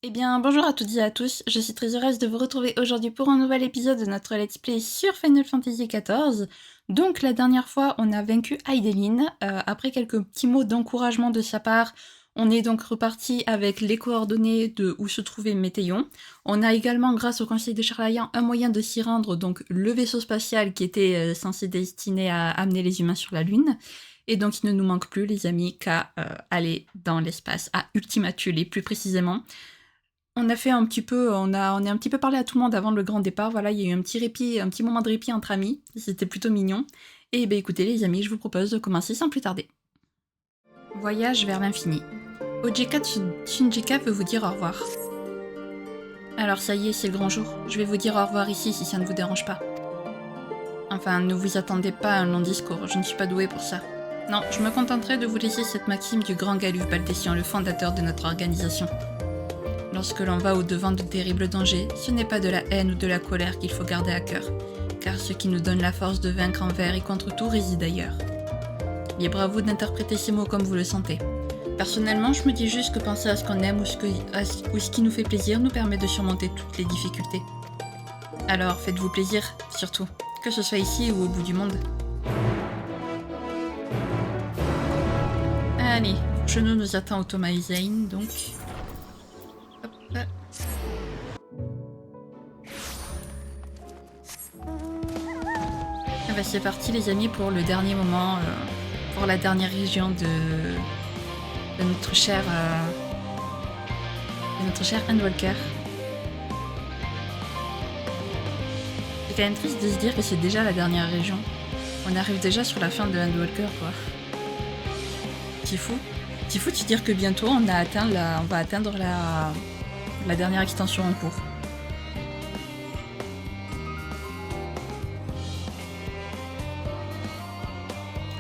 Eh bien, bonjour à toutes et à tous, je suis très heureuse de vous retrouver aujourd'hui pour un nouvel épisode de notre Let's Play sur Final Fantasy XIV. Donc, la dernière fois, on a vaincu Hydaelyn. Après quelques petits mots d'encouragement de sa part, on est donc reparti avec les coordonnées de où se trouvait Météon. On a également, grâce au conseil de Charlayan, un moyen de s'y rendre, donc le vaisseau spatial qui était censé destiné à amener les humains sur la Lune. Et donc, il ne nous manque plus, les amis, qu'à aller dans l'espace, à Ultima Thule plus précisément. On a fait un petit peu, on est un petit peu parlé à tout le monde avant le grand départ. Voilà, il y a eu un petit répit, un petit moment de répit entre amis. C'était plutôt mignon. Et ben écoutez les amis, je vous propose de commencer sans plus tarder. Voyage vers l'infini. Ojeka Shinjika veut vous dire au revoir. Alors ça y est, c'est le grand jour. Je vais vous dire au revoir ici si ça ne vous dérange pas. Enfin, ne vous attendez pas à un long discours, je ne suis pas douée pour ça. Non, je me contenterai de vous laisser cette maxime du grand Galuf Baltessian, le fondateur de notre organisation. Lorsque l'on va au-devant de terribles dangers, ce n'est pas de la haine ou de la colère qu'il faut garder à cœur, car ce qui nous donne la force de vaincre envers et contre tout réside ailleurs. Libre à vous d'interpréter ces mots comme vous le sentez. Personnellement, je me dis juste que penser à ce qu'on aime ou ce qui nous fait plaisir nous permet de surmonter toutes les difficultés. Alors faites-vous plaisir, surtout, que ce soit ici ou au bout du monde. Allez, chez nous nous attend Automa Zane, donc... Hop. Ah bah c'est parti les amis pour le dernier moment, pour la dernière région de notre cher Endwalker. C'est quand même triste de se dire que c'est déjà la dernière région. On arrive déjà sur la fin de Endwalker quoi. C'est fou. C'est fou de se dire que bientôt on va atteindre la dernière extension en cours.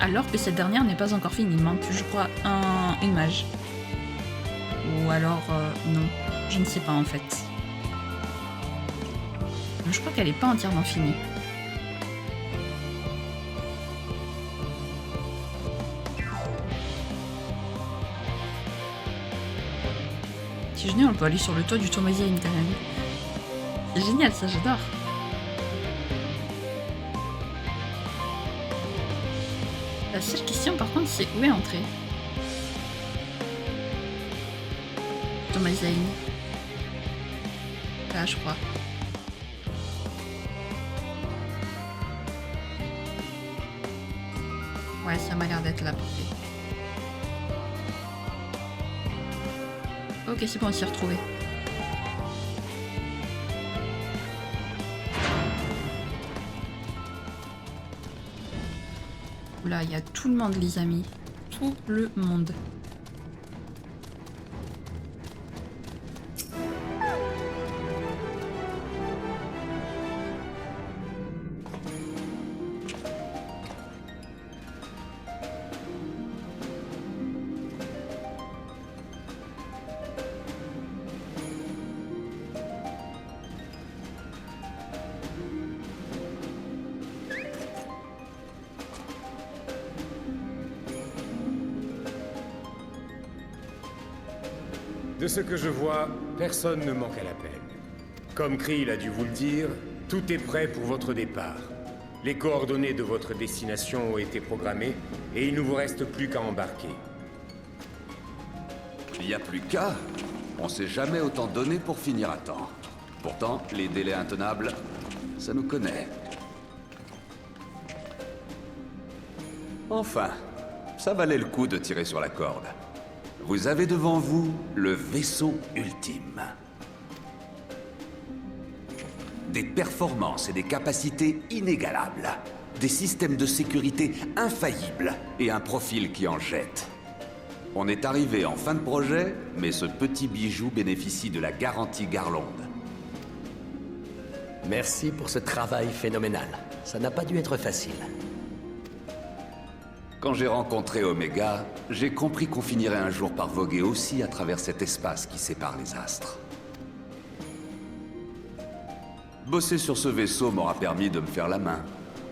Alors que cette dernière n'est pas encore finie, il manque je crois une mage. Ou alors non, je ne sais pas en fait. Je crois qu'elle n'est pas entièrement finie. Si je n'ai, on peut aller sur le toit du Tomaziane quand même. C'est génial ça, j'adore. La seule question par contre c'est où est l'entrée. Tomaziane. Là je crois. Ouais, ça m'a l'air d'être la portée. Ok, c'est bon, on s'y est retrouvé. Là, il y a tout le monde, les amis. Tout le monde. De ce que je vois, personne ne manque à l'appel. Comme Krill a dû vous le dire, tout est prêt pour votre départ. Les coordonnées de votre destination ont été programmées et il ne vous reste plus qu'à embarquer. Il n'y a plus qu'à. On s'est jamais autant donné pour finir à temps. Pourtant, les délais intenables, ça nous connaît. Enfin, ça valait le coup de tirer sur la corde. Vous avez devant vous le vaisseau ultime. Des performances et des capacités inégalables. Des systèmes de sécurité infaillibles et un profil qui en jette. On est arrivé en fin de projet, mais ce petit bijou bénéficie de la garantie Garland. Merci pour ce travail phénoménal. Ça n'a pas dû être facile. Quand j'ai rencontré Omega, j'ai compris qu'on finirait un jour par voguer aussi à travers cet espace qui sépare les astres. Bosser sur ce vaisseau m'aura permis de me faire la main,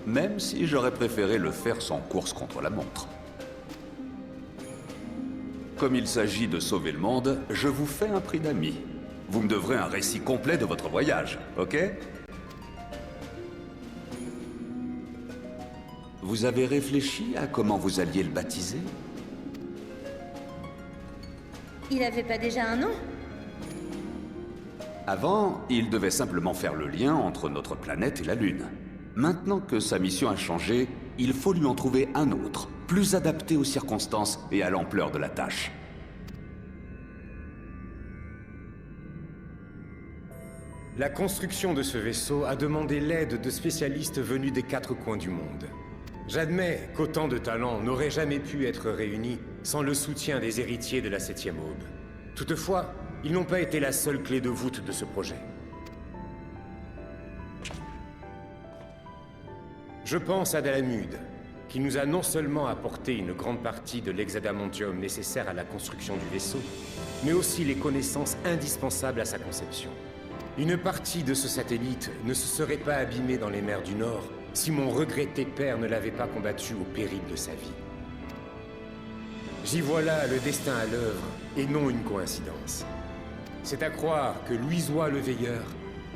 même si j'aurais préféré le faire sans course contre la montre. Comme il s'agit de sauver le monde, je vous fais un prix d'amis. Vous me devrez un récit complet de votre voyage, ok? Vous avez réfléchi à comment vous alliez le baptiser? Il avait pas déjà un nom? Avant, il devait simplement faire le lien entre notre planète et la Lune. Maintenant que sa mission a changé, il faut lui en trouver un autre, plus adapté aux circonstances et à l'ampleur de la tâche. La construction de ce vaisseau a demandé l'aide de spécialistes venus des 4 coins du monde. J'admets qu'autant de talents n'auraient jamais pu être réunis sans le soutien des héritiers de la 7e Aube. Toutefois, ils n'ont pas été la seule clé de voûte de ce projet. Je pense à Dalamud, qui nous a non seulement apporté une grande partie de l'hexadamantium nécessaire à la construction du vaisseau, mais aussi les connaissances indispensables à sa conception. Une partie de ce satellite ne se serait pas abîmée dans les mers du Nord si mon regretté père ne l'avait pas combattu au péril de sa vie. J'y vois là le destin à l'œuvre, et non une coïncidence. C'est à croire que Louisois le Veilleur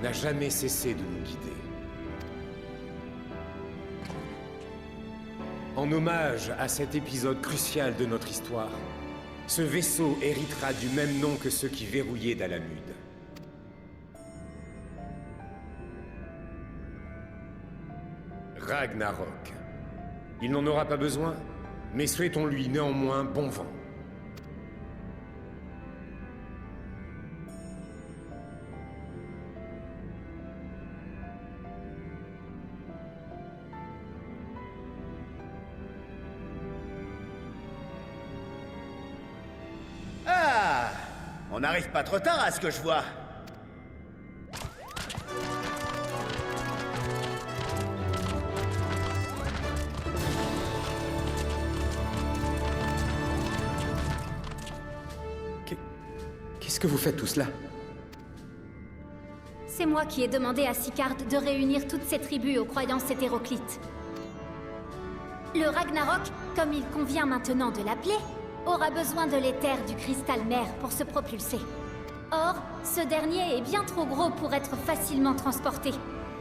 n'a jamais cessé de nous guider. En hommage à cet épisode crucial de notre histoire, ce vaisseau héritera du même nom que ceux qui verrouillaient Dalamud. Ragnarok. Il n'en aura pas besoin, mais souhaitons-lui néanmoins bon vent. Ah! On n'arrive pas trop tard à ce que je vois. Qu'est-ce que vous faites tout cela? C'est moi qui ai demandé à Sicard de réunir toutes ces tribus aux croyances hétéroclites. Le Ragnarok, comme il convient maintenant de l'appeler, aura besoin de l'éther du cristal mère pour se propulser. Or, ce dernier est bien trop gros pour être facilement transporté,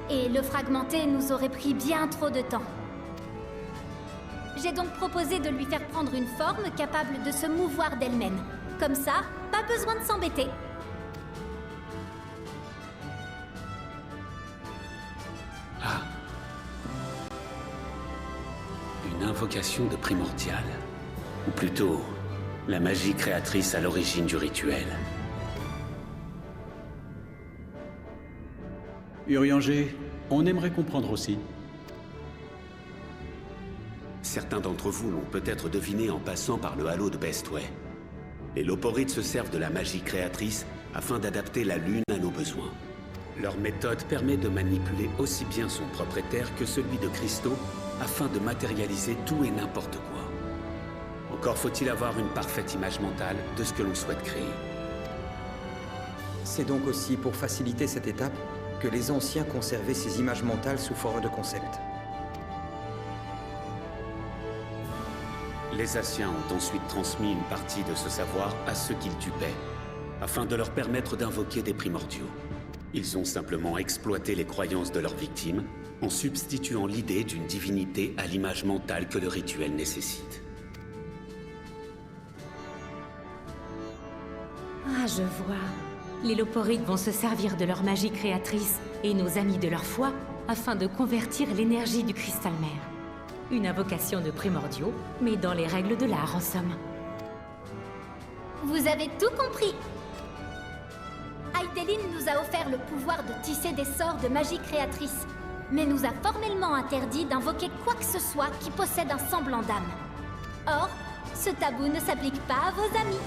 et le fragmenter nous aurait pris bien trop de temps. J'ai donc proposé de lui faire prendre une forme capable de se mouvoir d'elle-même. Comme ça, pas besoin de s'embêter. Une invocation de primordial. Ou plutôt, la magie créatrice à l'origine du rituel. Urianger, on aimerait comprendre aussi. Certains d'entre vous l'ont peut-être deviné en passant par le halo de Bestway. Les Loporites se servent de la magie créatrice afin d'adapter la Lune à nos besoins. Leur méthode permet de manipuler aussi bien son propre éther que celui de cristaux afin de matérialiser tout et n'importe quoi. Encore faut-il avoir une parfaite image mentale de ce que l'on souhaite créer. C'est donc aussi pour faciliter cette étape que les anciens conservaient ces images mentales sous forme de concept. Les Asiens ont ensuite transmis une partie de ce savoir à ceux qu'ils tupaient, afin de leur permettre d'invoquer des primordiaux. Ils ont simplement exploité les croyances de leurs victimes en substituant l'idée d'une divinité à l'image mentale que le rituel nécessite. Ah, je vois. Les Loporites vont se servir de leur magie créatrice et nos amis de leur foi afin de convertir l'énergie du cristal mère. Une invocation de primordiaux, mais dans les règles de l'art en somme. Vous avez tout compris. Hydaelyn nous a offert le pouvoir de tisser des sorts de magie créatrice, mais nous a formellement interdit d'invoquer quoi que ce soit qui possède un semblant d'âme. Or, ce tabou ne s'applique pas à vos amis.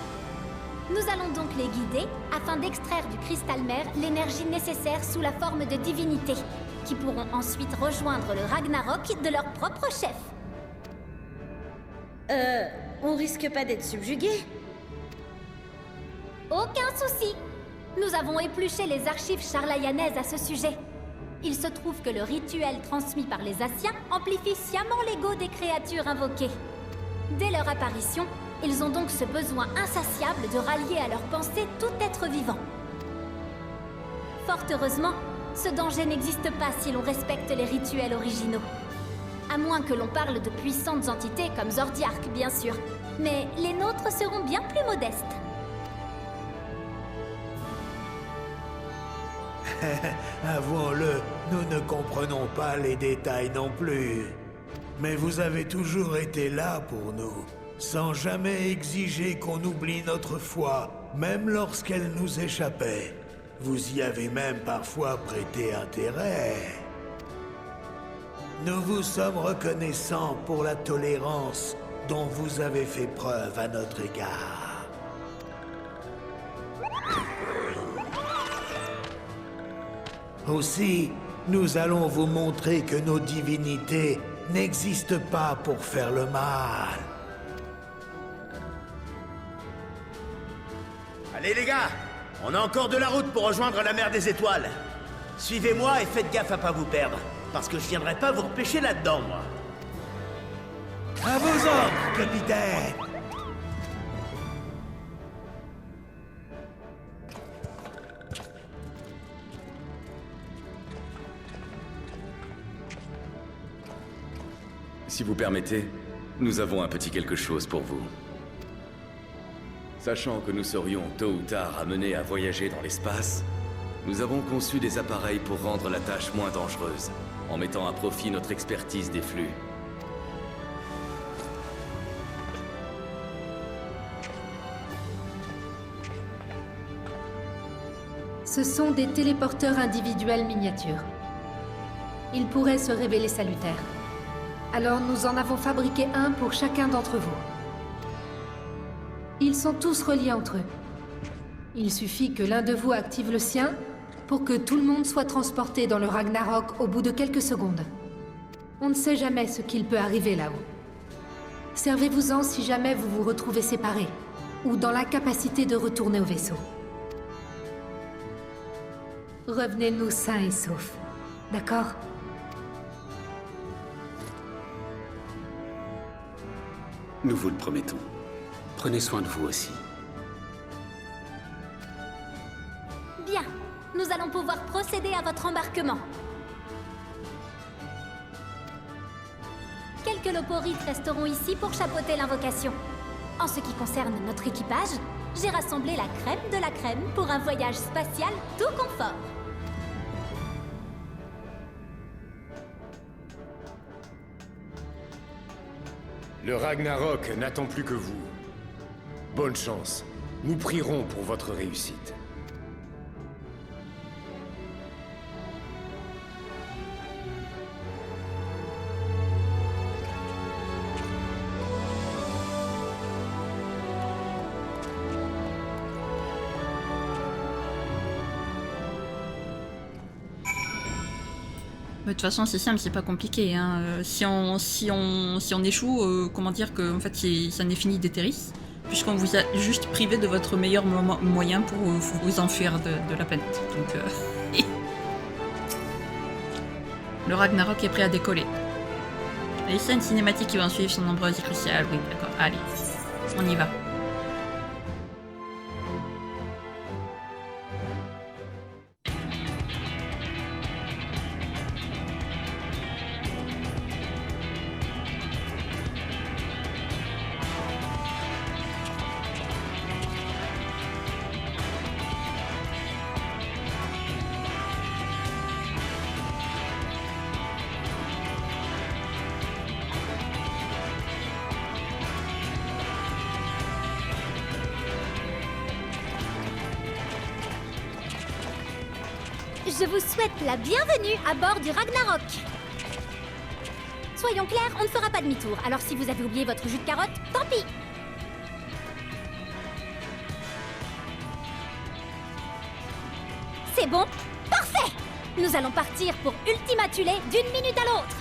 Nous allons donc les guider afin d'extraire du cristal mère l'énergie nécessaire sous la forme de divinités, qui pourront ensuite rejoindre le Ragnarok de leur propre chef. On risque pas d'être subjugués? Aucun souci. Nous avons épluché les archives charlayanaises à ce sujet. Il se trouve que le rituel transmis par les Asiens amplifie sciemment l'ego des créatures invoquées. Dès leur apparition, ils ont donc ce besoin insatiable de rallier à leur pensée tout être vivant. Fort heureusement, ce danger n'existe pas si l'on respecte les rituels originaux. À moins que l'on parle de puissantes entités comme Zordiark, bien sûr. Mais les nôtres seront bien plus modestes. Avouons-le, nous ne comprenons pas les détails non plus. Mais vous avez toujours été là pour nous, sans jamais exiger qu'on oublie notre foi, même lorsqu'elle nous échappait. Vous y avez même parfois prêté intérêt. Nous vous sommes reconnaissants pour la tolérance dont vous avez fait preuve à notre égard. Aussi, nous allons vous montrer que nos divinités n'existent pas pour faire le mal. Allez les gars, on a encore de la route pour rejoindre la mer des étoiles. Suivez-moi et faites gaffe à pas vous perdre, parce que je viendrai pas vous repêcher là-dedans, moi. À vos ordres, capitaine! Si vous permettez, nous avons un petit quelque chose pour vous. Sachant que nous serions tôt ou tard amenés à voyager dans l'espace, nous avons conçu des appareils pour rendre la tâche moins dangereuse, en mettant à profit notre expertise des flux. Ce sont des téléporteurs individuels miniatures. Ils pourraient se révéler salutaires. Alors nous en avons fabriqué un pour chacun d'entre vous. Ils sont tous reliés entre eux. Il suffit que l'un de vous active le sien pour que tout le monde soit transporté dans le Ragnarok au bout de quelques secondes. On ne sait jamais ce qu'il peut arriver là-haut. Servez-vous-en si jamais vous vous retrouvez séparés, ou dans l'incapacité de retourner au vaisseau. Revenez-nous sains et saufs, d'accord ? Nous vous le promettons. Prenez soin de vous aussi. Bien, nous allons pouvoir procéder à votre embarquement. Quelques loporites resteront ici pour chapeauter l'invocation. En ce qui concerne notre équipage, j'ai rassemblé la crème de la crème pour un voyage spatial tout confort. Le Ragnarok n'attend plus que vous. Bonne chance. Nous prierons pour votre réussite. De toute façon, c'est simple, c'est pas compliqué. Hein. Si on échoue, comment dire que en fait, ça n'est fini d'Etheris, puisqu'on vous a juste privé de votre meilleur moyen pour vous enfuir de la planète. Donc, le Ragnarok est prêt à décoller. Les scènes cinématiques qui vont suivre sont nombreuses et cruciales. Oui, d'accord. Allez, on y va. Je vous souhaite la bienvenue à bord du Ragnarok. Soyons clairs, on ne fera pas demi-tour, alors si vous avez oublié votre jus de carotte, tant pis. C'est bon? Parfait! Nous allons partir pour ultimatuler d'une minute à l'autre.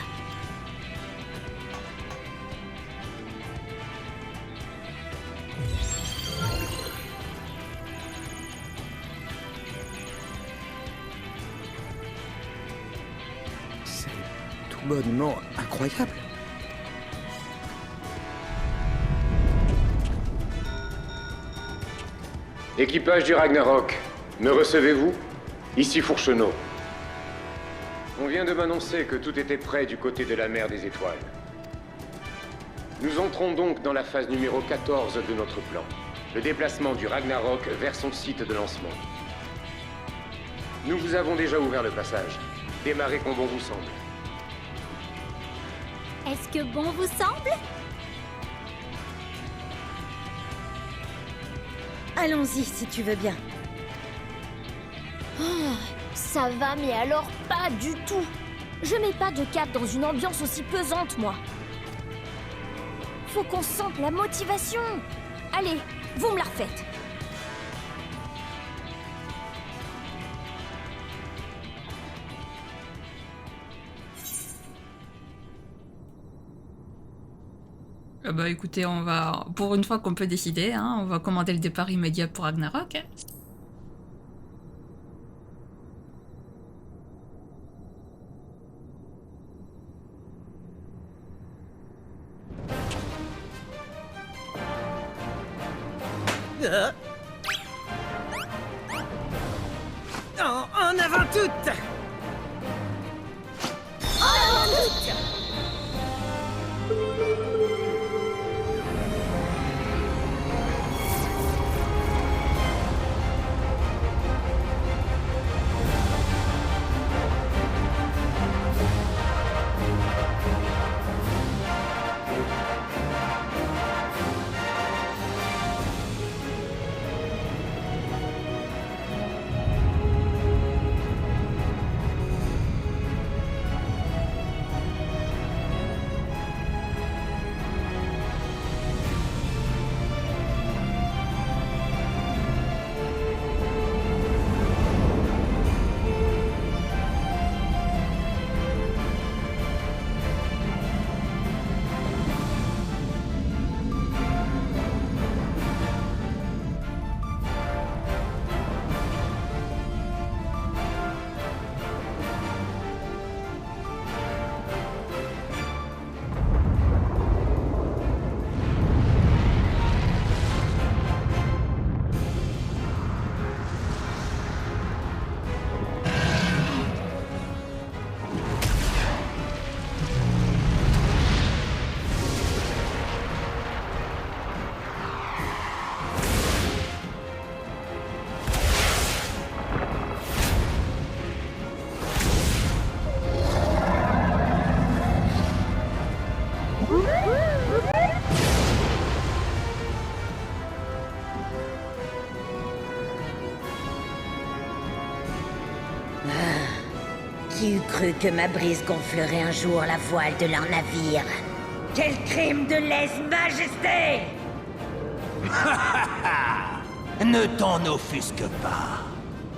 Bonnement incroyable. Équipage du Ragnarok, me recevez-vous? Ici Fourcheneau. On vient de m'annoncer que tout était prêt du côté de la mer des étoiles. Nous entrons donc dans la phase numéro 14 de notre plan. Le déplacement du Ragnarok vers son site de lancement. Nous vous avons déjà ouvert le passage. Démarrez quand bon vous semble. Est-ce que bon vous semble? Allons-y si tu veux bien. Oh, ça va, mais alors pas du tout. Je mets pas de cap dans une ambiance aussi pesante, moi. Faut qu'on sente la motivation. Allez, vous me la refaites. Bah écoutez, on va, pour une fois qu'on peut décider, hein, on va commander le départ immédiat pour Ragnarok. Hein. En avant toutes! En avant toutes! Qui eût cru que ma brise gonflerait un jour la voile de leur navire? Quel crime de lèse-majesté! Ne t'en offusque pas.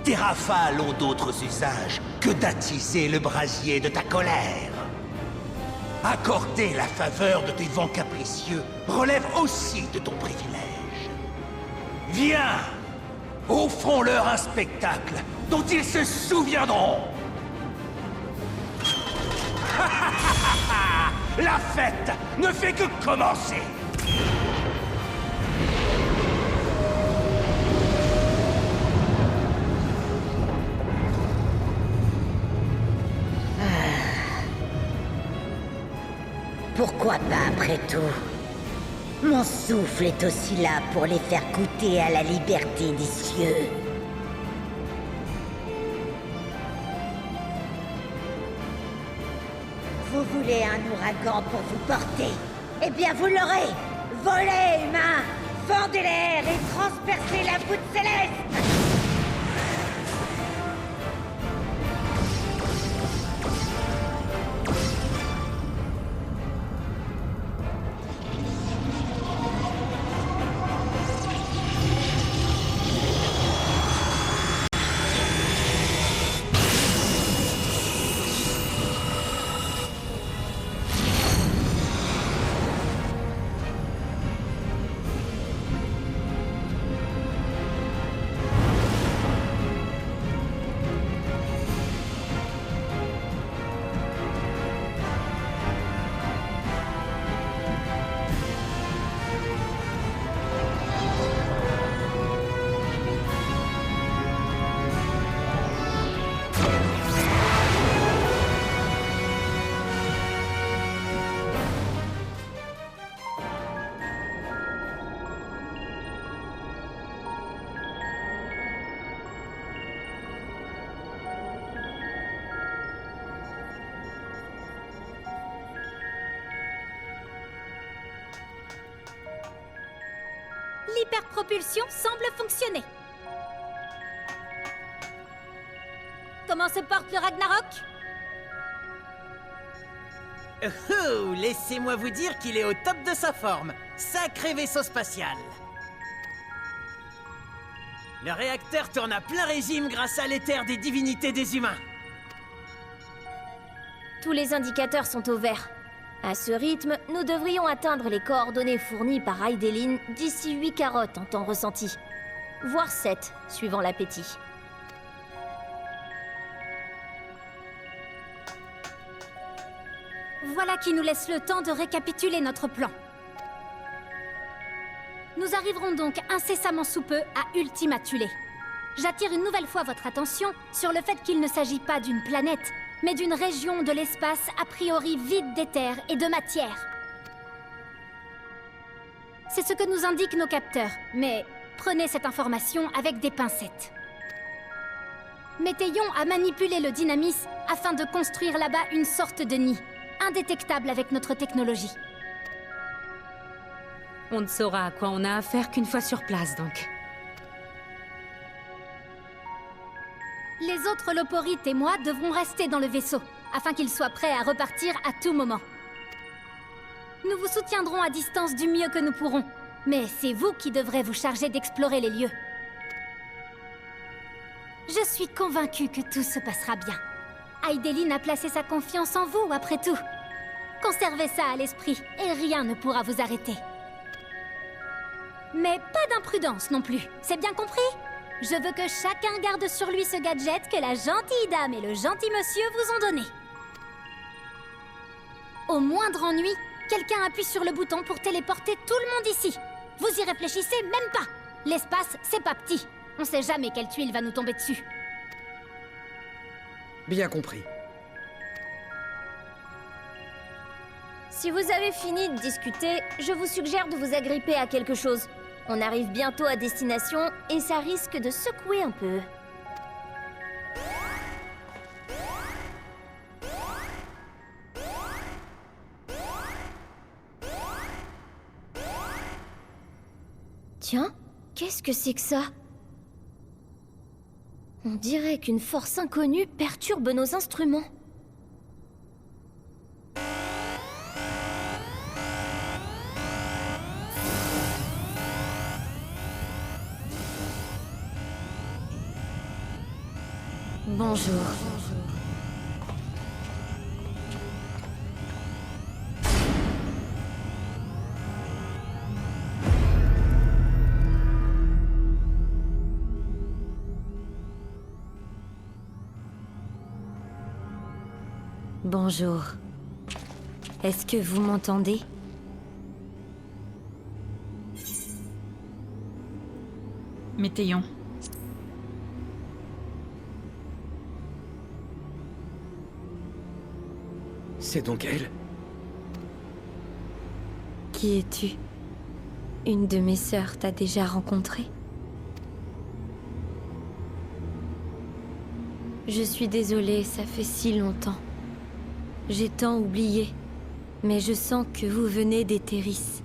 Tes rafales ont d'autres usages que d'attiser le brasier de ta colère. Accorder la faveur de tes vents capricieux relève aussi de ton privilège. Viens! Offrons-leur un spectacle dont ils se souviendront! La fête ne fait que commencer! Pourquoi pas après tout? Mon souffle est aussi là pour les faire goûter à la liberté des cieux. Vous voulez un ouragan pour vous porter? Eh bien vous l'aurez! Volez, humains! Fendez l'air et transpercez la voûte céleste! L'hyperpropulsion semble fonctionner. Comment se porte le Ragnarok? Oh, laissez-moi vous dire qu'il est au top de sa forme. Sacré vaisseau spatial. Le réacteur tourne à plein régime grâce à l'éther des divinités des humains. Tous les indicateurs sont au vert. À ce rythme, nous devrions atteindre les coordonnées fournies par Hydaelyn d'ici 8 carottes en temps ressenti. Voire 7, suivant l'appétit. Voilà qui nous laisse le temps de récapituler notre plan. Nous arriverons donc incessamment sous peu à Ultima Thule. J'attire une nouvelle fois votre attention sur le fait qu'il ne s'agit pas d'une planète, mais d'une région de l'espace a priori vide d'éther et de matière. C'est ce que nous indiquent nos capteurs, mais prenez cette information avec des pincettes. Météion a manipulé le Dynamis afin de construire là-bas une sorte de nid, indétectable avec notre technologie. On ne saura à quoi on a affaire qu'une fois sur place, donc. Les autres Loporites et moi devrons rester dans le vaisseau, afin qu'il soit prêt à repartir à tout moment. Nous vous soutiendrons à distance du mieux que nous pourrons, mais c'est vous qui devrez vous charger d'explorer les lieux. Je suis convaincue que tout se passera bien. Hydaelyn a placé sa confiance en vous, après tout. Conservez ça à l'esprit, et rien ne pourra vous arrêter. Mais pas d'imprudence non plus, c'est bien compris? Je veux que chacun garde sur lui ce gadget que la gentille dame et le gentil monsieur vous ont donné. Au moindre ennui, quelqu'un appuie sur le bouton pour téléporter tout le monde ici. Vous y réfléchissez même pas. L'espace, c'est pas petit. On sait jamais quelle tuile va nous tomber dessus. Bien compris. Si vous avez fini de discuter, je vous suggère de vous agripper à quelque chose. On arrive bientôt à destination et ça risque de secouer un peu. Tiens, qu'est-ce que c'est que ça? On dirait qu'une force inconnue perturbe nos instruments. Bonjour. Bonjour. Est-ce que vous m'entendez? Météion. C'est donc elle? Qui es-tu? Une de mes sœurs t'a déjà rencontré? Je suis désolée, ça fait si longtemps. J'ai tant oublié, mais je sens que vous venez d'Etheris.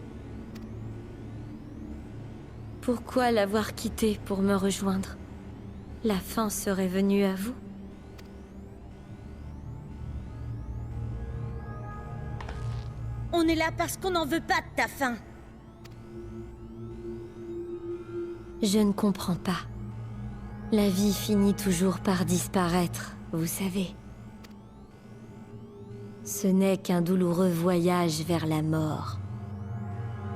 Pourquoi l'avoir quitté pour me rejoindre? La fin serait venue à vous? On est là parce qu'on n'en veut pas de ta faim. Je ne comprends pas. La vie finit toujours par disparaître, vous savez. Ce n'est qu'un douloureux voyage vers la mort.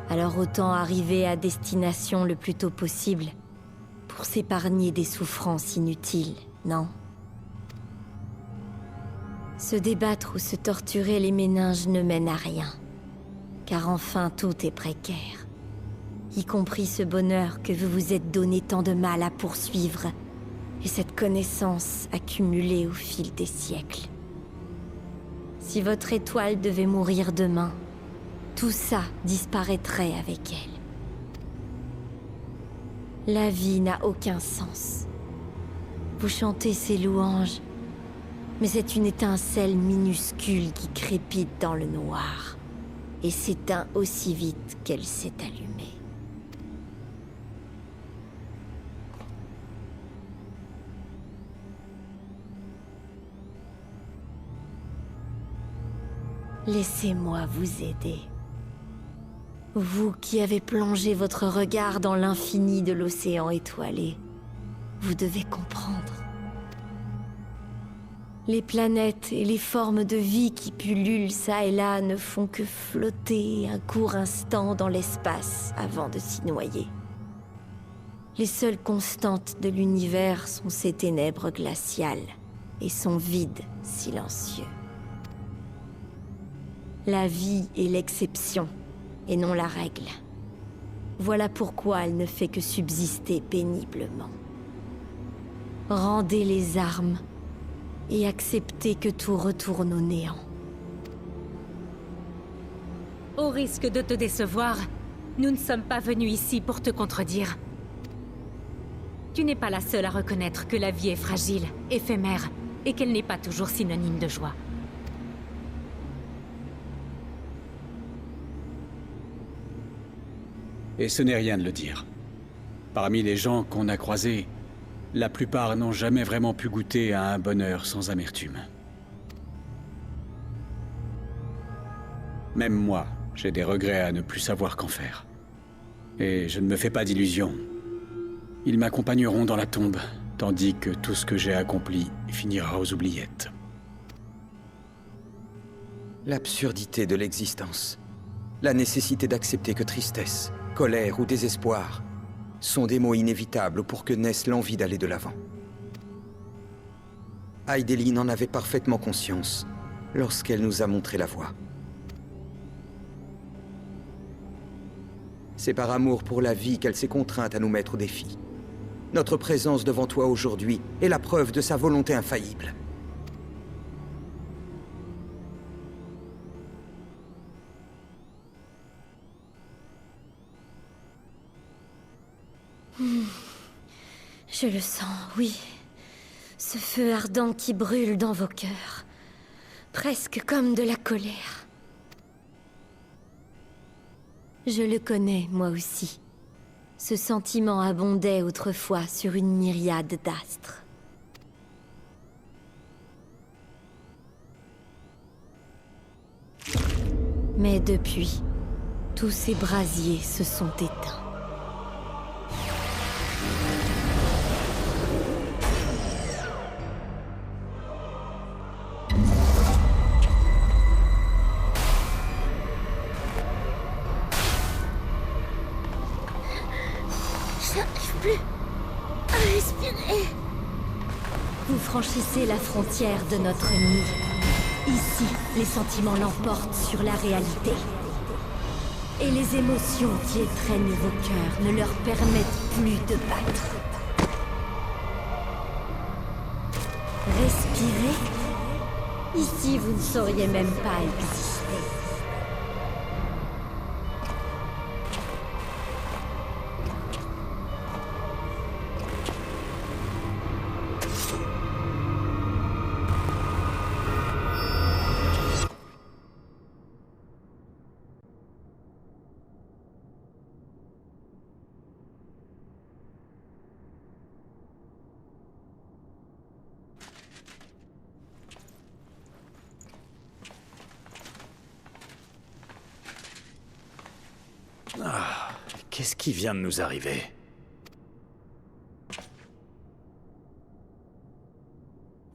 Alors autant arriver à destination le plus tôt possible, pour s'épargner des souffrances inutiles, non? Se débattre ou se torturer les méninges ne mène à rien. Car enfin tout est précaire. Y compris ce bonheur que vous vous êtes donné tant de mal à poursuivre, et cette connaissance accumulée au fil des siècles. Si votre étoile devait mourir demain, tout ça disparaîtrait avec elle. La vie n'a aucun sens. Vous chantez ses louanges, mais c'est une étincelle minuscule qui crépite dans le noir, et s'éteint aussi vite qu'elle s'est allumée. Laissez-moi vous aider. Vous qui avez plongé votre regard dans l'infini de l'océan étoilé, vous devez comprendre. Les planètes et les formes de vie qui pullulent ça et là ne font que flotter un court instant dans l'espace avant de s'y noyer. Les seules constantes de l'univers sont ces ténèbres glaciales et son vide silencieux. La vie est l'exception et non la règle. Voilà pourquoi elle ne fait que subsister péniblement. Rendez les armes et acceptez que tout retourne au néant. Au risque de te décevoir, nous ne sommes pas venus ici pour te contredire. Tu n'es pas la seule à reconnaître que la vie est fragile, éphémère, et qu'elle n'est pas toujours synonyme de joie. Et ce n'est rien de le dire. Parmi les gens qu'on a croisés, la plupart n'ont jamais vraiment pu goûter à un bonheur sans amertume. Même moi, j'ai des regrets à ne plus savoir qu'en faire. Et je ne me fais pas d'illusions. Ils m'accompagneront dans la tombe, tandis que tout ce que j'ai accompli finira aux oubliettes. L'absurdité de l'existence. La nécessité d'accepter que tristesse, colère ou désespoir sont des mots inévitables pour que naisse l'envie d'aller de l'avant. Hydaelyn en avait parfaitement conscience lorsqu'elle nous a montré la voie. C'est par amour pour la vie qu'elle s'est contrainte à nous mettre au défi. Notre présence devant toi aujourd'hui est la preuve de sa volonté infaillible. Je le sens, oui. Ce feu ardent qui brûle dans vos cœurs. Presque comme de la colère. Je le connais, moi aussi. Ce sentiment abondait autrefois sur une myriade d'astres. Mais depuis, tous ces brasiers se sont éteints. J'arrive plus à respirer. Vous franchissez la frontière de notre nid. Ici, les sentiments l'emportent sur la réalité. Et les émotions qui étreignent vos cœurs ne leur permettent plus de battre. Respirez. Ici, vous ne sauriez même pas exister. Ah, qu'est-ce qui vient de nous arriver?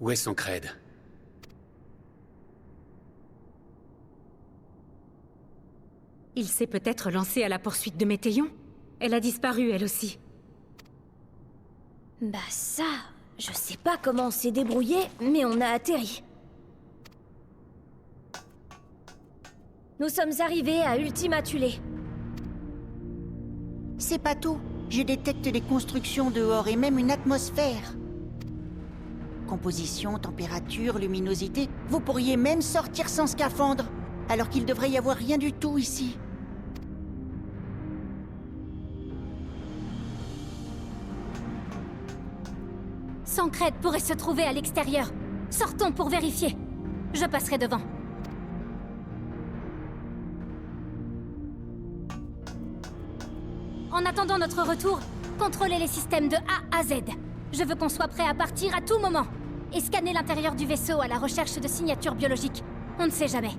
Où est Sancred? Il s'est peut-être lancé à la poursuite de Météion. Elle a disparu, elle aussi. Bah ça, je sais pas comment on s'est débrouillé, mais on a atterri. Nous sommes arrivés à Ultima Thule. C'est pas tout. Je détecte des constructions dehors et même une atmosphère. Composition, température, luminosité. Vous pourriez même sortir sans scaphandre, alors qu'il devrait y avoir rien du tout ici. Sancred pourrait se trouver à l'extérieur. Sortons pour vérifier. Je passerai devant. En attendant notre retour, contrôlez les systèmes de A à Z. Je veux qu'on soit prêt à partir à tout moment. Et scanner l'intérieur du vaisseau à la recherche de signatures biologiques. On ne sait jamais.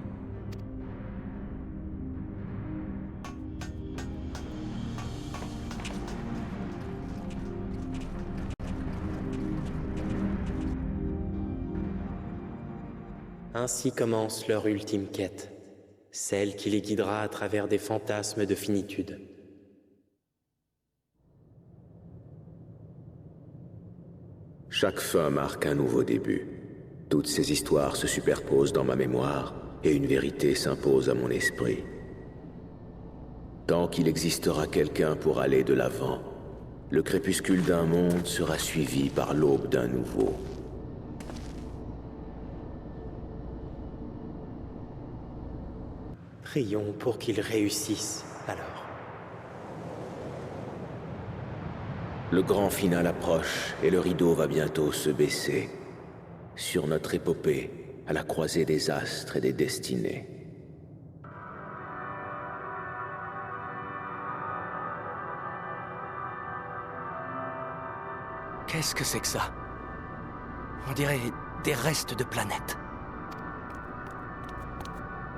Ainsi commence leur ultime quête, celle qui les guidera à travers des fantasmes de finitude. Chaque fin marque un nouveau début. Toutes ces histoires se superposent dans ma mémoire et une vérité s'impose à mon esprit. Tant qu'il existera quelqu'un pour aller de l'avant, le crépuscule d'un monde sera suivi par l'aube d'un nouveau. Prions pour qu'ils réussissent, alors. Le grand final approche et le rideau va bientôt se baisser. Sur notre épopée, à la croisée des astres et des destinées. Qu'est-ce que c'est que ça? On dirait des restes de planètes.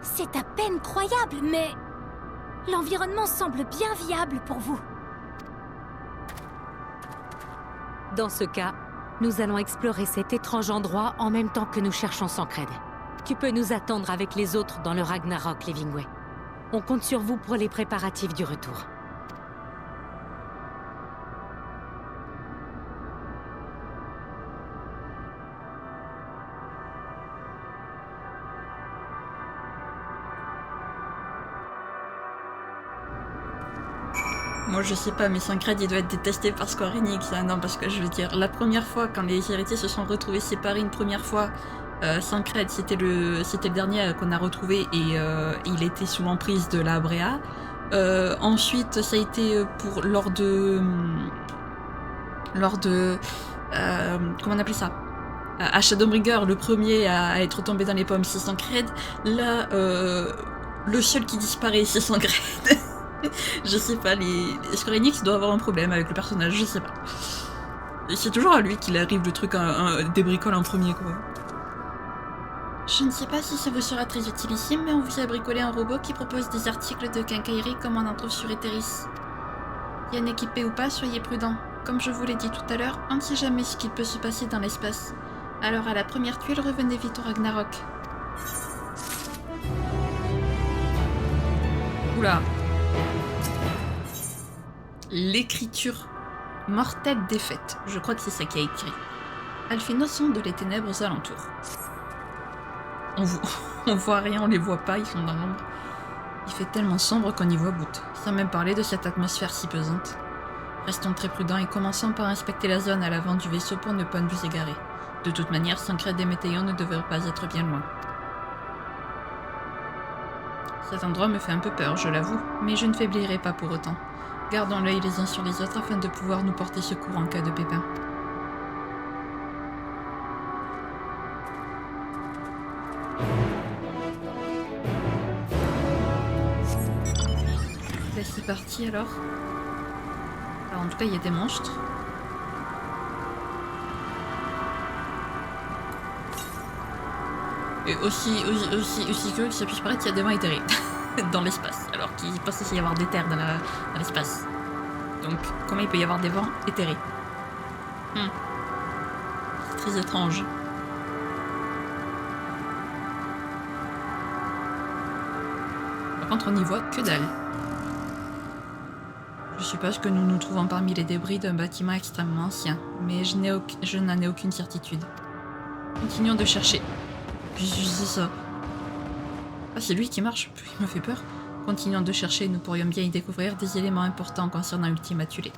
C'est à peine croyable, mais... l'environnement semble bien viable pour vous. Dans ce cas, nous allons explorer cet étrange endroit en même temps que nous cherchons Sancred. Tu peux nous attendre avec les autres dans le Ragnarok, Livingway. On compte sur vous pour les préparatifs du retour. Moi je sais pas, mais Sancred il doit être détesté par Square Enix. Ah non, parce que je veux dire, la première fois quand les héritiers se sont retrouvés séparés une première fois, Sancred c'était le dernier qu'on a retrouvé et il était sous l'emprise de la Brea. Ensuite ça a été pour lors de comment on appelait ça, à Shadowbringers, le premier à être tombé dans les pommes c'est Sancred. Là le seul qui disparaît c'est Sancred. Je sais pas, les Square Enix doivent avoir un problème avec le personnage, je sais pas. C'est toujours à lui qu'il arrive le truc des bricoles en premier, quoi. Je ne sais pas si ça vous sera très utilissime, mais on vous a bricolé un robot qui propose des articles de quincaillerie comme on en trouve sur Etheris. Bien équipé ou pas, soyez prudents. Comme je vous l'ai dit tout à l'heure, on ne sait jamais ce qu'il peut se passer dans l'espace. Alors à la première tuile, revenez vite au Ragnarok. Oula. L'écriture mortelle défaite. Je crois que c'est ça qui a écrit. Alphino sonde les ténèbres aux alentours. On voit rien, on les voit pas, ils sont dans l'ombre. Il fait tellement sombre qu'on y voit bout, sans même parler de cette atmosphère si pesante. Restons très prudents et commençons par inspecter la zone à l'avant du vaisseau pour ne pas nous égarer. De toute manière, Sancred et Météon ne devraient pas être bien loin. Cet endroit me fait un peu peur, je l'avoue, mais je ne faiblirai pas pour autant. Gardons l'œil les uns sur les autres afin de pouvoir nous porter secours en cas de pépin. Là c'est parti alors. Alors en tout cas il y a des monstres. Et aussi que ça puisse paraître, il y a des vents éthérés dans l'espace, alors qu'il peut aussi y avoir des terres dans l'espace. Donc, comment il peut y avoir des vents éthérés? C'est très étrange. Par contre, on n'y voit que dalle. Je suppose que nous nous trouvons parmi les débris d'un bâtiment extrêmement ancien, mais je n'en ai aucune certitude. Continuons de chercher. C'est ça. Ah, c'est lui qui marche, il me fait peur. Continuons de chercher, nous pourrions bien y découvrir des éléments importants concernant Ultima Thule.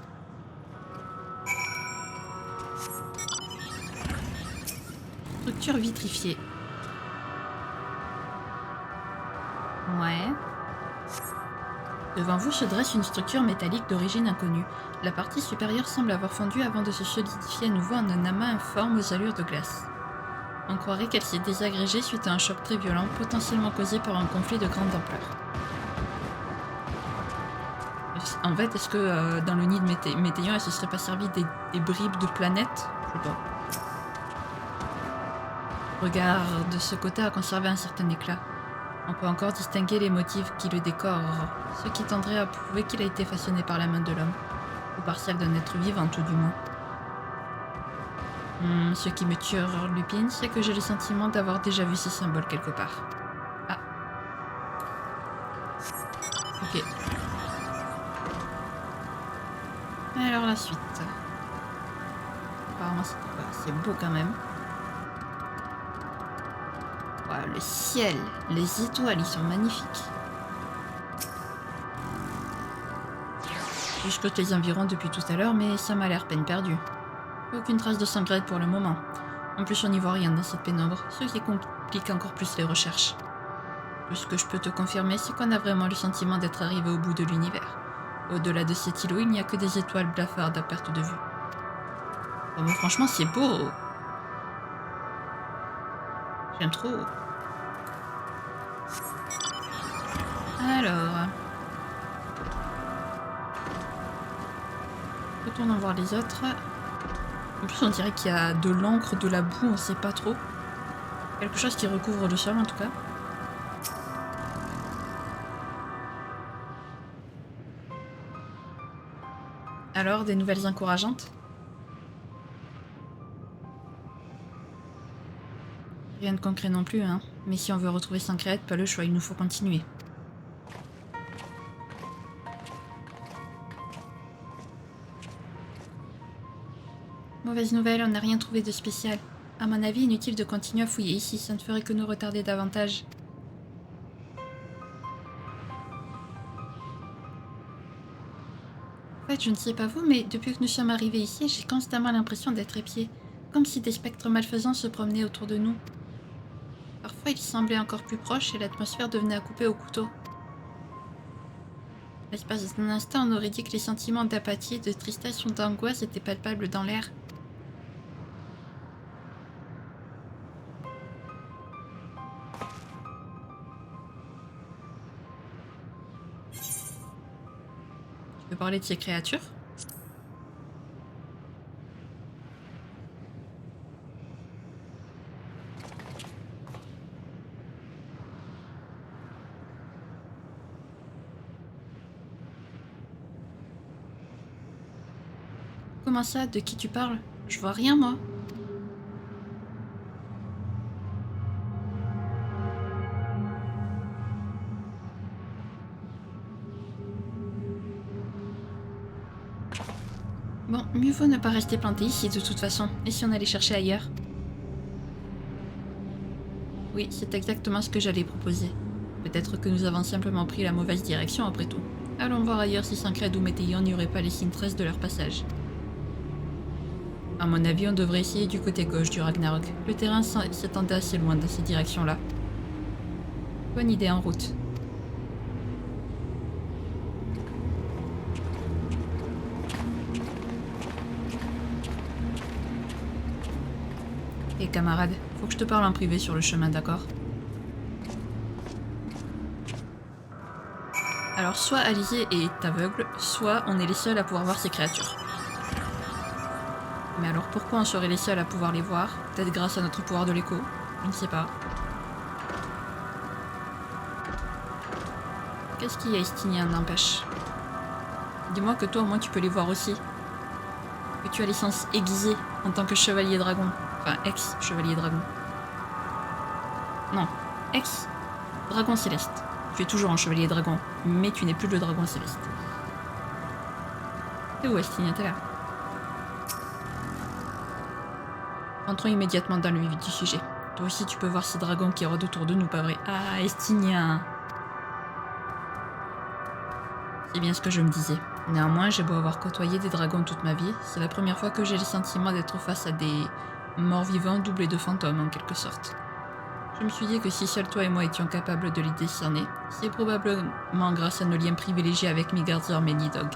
Structure vitrifiée. Ouais. Devant vous se dresse une structure métallique d'origine inconnue. La partie supérieure semble avoir fondu avant de se solidifier à nouveau en un amas informe aux allures de glace. On croirait qu'elle s'est désagrégée suite à un choc très violent, potentiellement causé par un conflit de grande ampleur. En fait, est-ce que dans le nid de Météon, elle se serait pas servi des bribes de planètes? Je sais pas. Regarde, de ce côté a conservé un certain éclat. On peut encore distinguer les motifs qui le décorent, ce qui tendrait à prouver qu'il a été façonné par la main de l'homme, ou par celle d'un être vivant tout du moins. Ce qui me tue Lupin, c'est que j'ai le sentiment d'avoir déjà vu ces symboles quelque part. Ah. Ok. Alors la suite. Apparemment c'est beau quand même. Wow, le ciel, les étoiles, ils sont magnifiques. Je scrute les environs depuis tout à l'heure, mais ça m'a l'air peine perdue. Aucune trace de sangrette pour le moment. En plus, on n'y voit rien dans cette pénombre, ce qui complique encore plus les recherches. Tout ce que je peux te confirmer, c'est qu'on a vraiment le sentiment d'être arrivé au bout de l'univers. Au-delà de cet îlot, il n'y a que des étoiles blafardes à perte de vue. Oh, mais franchement, c'est beau. J'aime trop. Alors... Retournons voir les autres. En plus, on dirait qu'il y a de l'encre, de la boue, on sait pas trop. Quelque chose qui recouvre le sol, en tout cas. Alors, des nouvelles encourageantes? Rien de concret non plus, hein. Mais si on veut retrouver Sancréate, pas le choix, il nous faut continuer. Mauvaise nouvelle, on n'a rien trouvé de spécial. À mon avis, inutile de continuer à fouiller ici, ça ne ferait que nous retarder davantage. En fait, je ne sais pas vous, mais depuis que nous sommes arrivés ici, j'ai constamment l'impression d'être épié, comme si des spectres malfaisants se promenaient autour de nous. Parfois, ils semblaient encore plus proches et l'atmosphère devenait à couper au couteau. L'espace d'un instant, on aurait dit que les sentiments d'apathie, de tristesse ou d'angoisse étaient palpables dans l'air. Tu veux parler de ces créatures ? Comment ça? De qui tu parles? Je vois rien, moi. Bon, mieux vaut ne pas rester planté ici de toute façon. Et si on allait chercher ailleurs? Oui, c'est exactement ce que j'allais proposer. Peut-être que nous avons simplement pris la mauvaise direction après tout. Allons voir ailleurs si Sancred ou Météion n'y auraient pas les signes traces de leur passage. À mon avis, on devrait essayer du côté gauche du Ragnarok. Le terrain s'étendait assez loin dans ces directions-là. Bonne idée, en route. Et camarade, faut que je te parle en privé sur le chemin, d'accord? Alors, soit Alizé est aveugle, soit on est les seuls à pouvoir voir ces créatures. Mais alors pourquoi on serait les seuls à pouvoir les voir? Peut-être grâce à notre pouvoir de l'écho? Je ne sais pas. Qu'est-ce qu'il y a, Estinien, n'empêche? Dis-moi que toi au moins tu peux les voir aussi. Que tu as les sens aiguisés en tant que chevalier dragon. Enfin, ex-chevalier dragon. Non, ex-dragon céleste. Tu es toujours un chevalier dragon, mais tu n'es plus le dragon céleste. T'es où, Estinien? T'es là? Entrons immédiatement dans le vif du sujet. Toi aussi tu peux voir ces dragons qui rôdent autour de nous, pas vrai? Ah, Estinien! C'est bien ce que je me disais. Néanmoins, j'ai beau avoir côtoyé des dragons toute ma vie, c'est la première fois que j'ai le sentiment d'être face à des morts vivants doublés de fantômes en quelque sorte. Je me suis dit que si seul toi et moi étions capables de les décerner, c'est probablement grâce à nos liens privilégiés avec Midgardsorm et Nidhogg.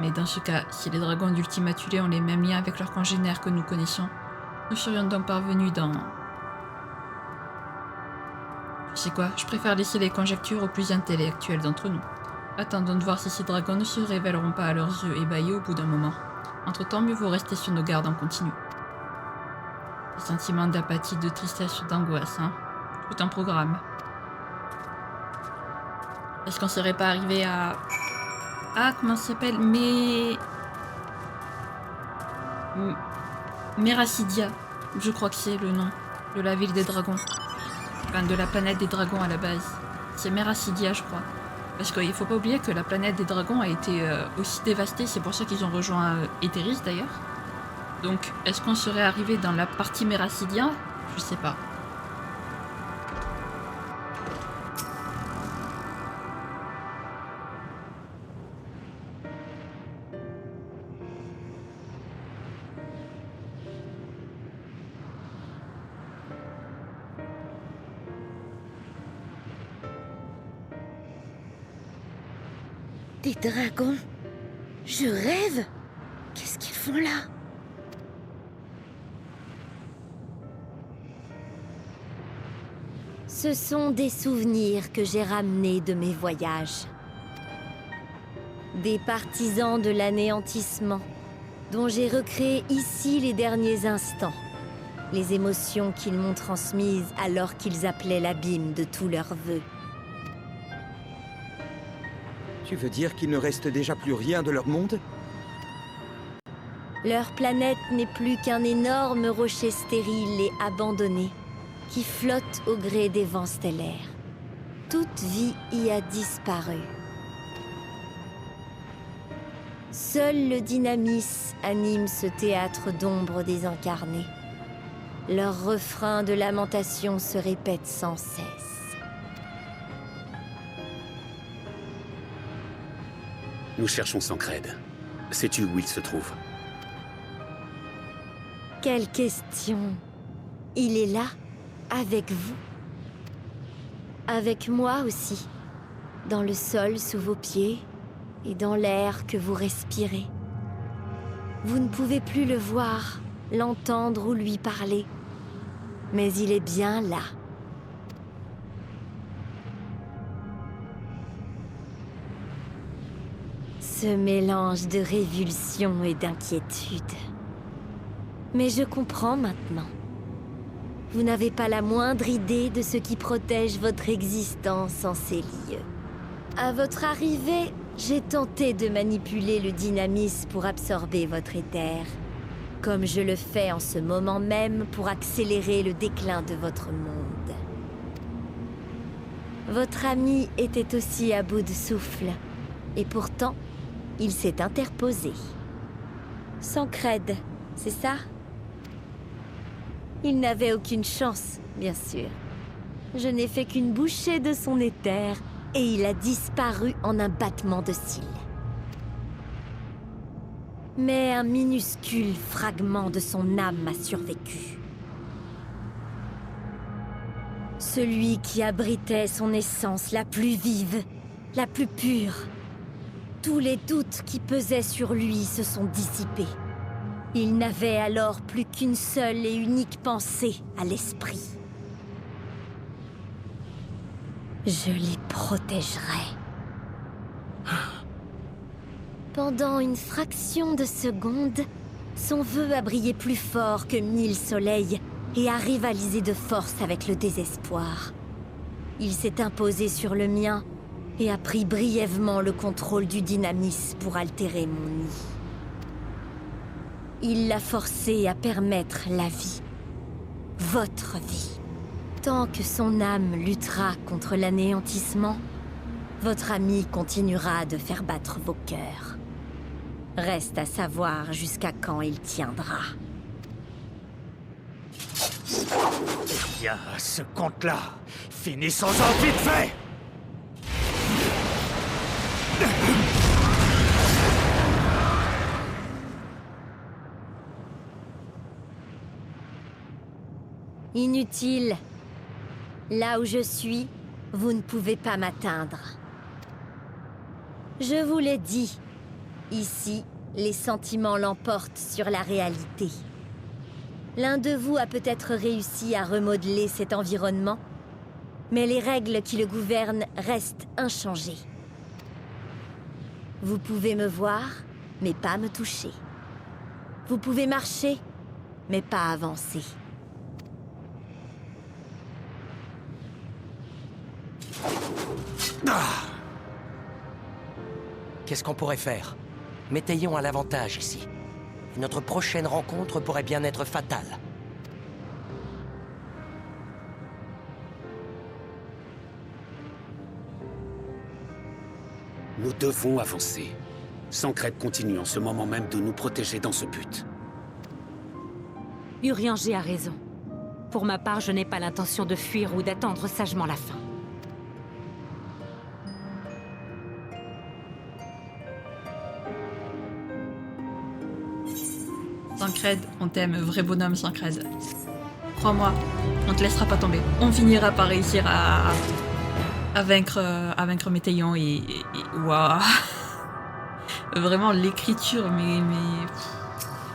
Mais dans ce cas, si les dragons d'Ultima Thule ont les mêmes liens avec leurs congénères que nous connaissons, nous serions donc parvenus dans... Tu sais quoi, je préfère laisser les conjectures aux plus intellectuels d'entre nous. Attendons de voir si ces dragons ne se révéleront pas à leurs yeux ébahis au bout d'un moment. Entre-temps, mieux vaut rester sur nos gardes en continu. Des sentiments d'apathie, de tristesse ou d'angoisse, hein. Tout un programme. Est-ce qu'on serait pas arrivé à... Ah, comment ça s'appelle? Meracidia, je crois que c'est le nom de la ville des dragons. Enfin, de la planète des dragons à la base. C'est Meracidia, je crois. Parce qu'il faut pas oublier que la planète des dragons a été aussi dévastée, c'est pour ça qu'ils ont rejoint Etheris d'ailleurs. Donc, est-ce qu'on serait arrivé dans la partie Meracidia? Je sais pas. Des dragons? Je rêve? Qu'est-ce qu'ils font là? Ce sont des souvenirs que j'ai ramenés de mes voyages. Des partisans de l'anéantissement, dont j'ai recréé ici les derniers instants. Les émotions qu'ils m'ont transmises alors qu'ils appelaient l'abîme de tous leurs vœux. Tu veux dire qu'il ne reste déjà plus rien de leur monde? Leur planète n'est plus qu'un énorme rocher stérile et abandonné, qui flotte au gré des vents stellaires. Toute vie y a disparu. Seul le dynamis anime ce théâtre d'ombre désincarnée. Leur refrain de lamentation se répète sans cesse. Nous cherchons Sancred. Sais-tu où il se trouve? Quelle question! Il est là, avec vous. Avec moi aussi. Dans le sol sous vos pieds et dans l'air que vous respirez. Vous ne pouvez plus le voir, l'entendre ou lui parler. Mais il est bien là. Ce mélange de révulsion et d'inquiétude. Mais je comprends maintenant. Vous n'avez pas la moindre idée de ce qui protège votre existence en ces lieux. À votre arrivée, j'ai tenté de manipuler le dynamis pour absorber votre éther, comme je le fais en ce moment même pour accélérer le déclin de votre monde. Votre ami était aussi à bout de souffle, et pourtant, il s'est interposé. Sancred, c'est ça? Il n'avait aucune chance, bien sûr. Je n'ai fait qu'une bouchée de son éther, et il a disparu en un battement de cils. Mais un minuscule fragment de son âme a survécu. Celui qui abritait son essence la plus vive, la plus pure. Tous les doutes qui pesaient sur lui se sont dissipés. Il n'avait alors plus qu'une seule et unique pensée à l'esprit. Je les protégerai. Pendant une fraction de seconde, son vœu a brillé plus fort que 1000 soleils et a rivalisé de force avec le désespoir. Il s'est imposé sur le mien et a pris brièvement le contrôle du dynamis pour altérer mon nid. Il l'a forcé à permettre la vie. Votre vie. Tant que son âme luttera contre l'anéantissement, votre ami continuera de faire battre vos cœurs. Reste à savoir jusqu'à quand il tiendra. Eh bien, à ce compte-là, finissons-en vite fait! Inutile. Là où je suis, vous ne pouvez pas m'atteindre. Je vous l'ai dit. Ici, les sentiments l'emportent sur la réalité. L'un de vous a peut-être réussi à remodeler cet environnement, mais les règles qui le gouvernent restent inchangées. Vous pouvez me voir, mais pas me toucher. Vous pouvez marcher, mais pas avancer. Qu'est-ce qu'on pourrait faire? Métaillon a l'avantage ici. Notre prochaine rencontre pourrait bien être fatale. Nous devons avancer. Sancred continue en ce moment même de nous protéger dans ce but. Urianger a raison. Pour ma part, je n'ai pas l'intention de fuir ou d'attendre sagement la fin. Sancred, on t'aime, vrai bonhomme Sancred. Crois-moi, on te laissera pas tomber. On finira par réussir à vaincre Météion et waouh. Vraiment l'écriture, mais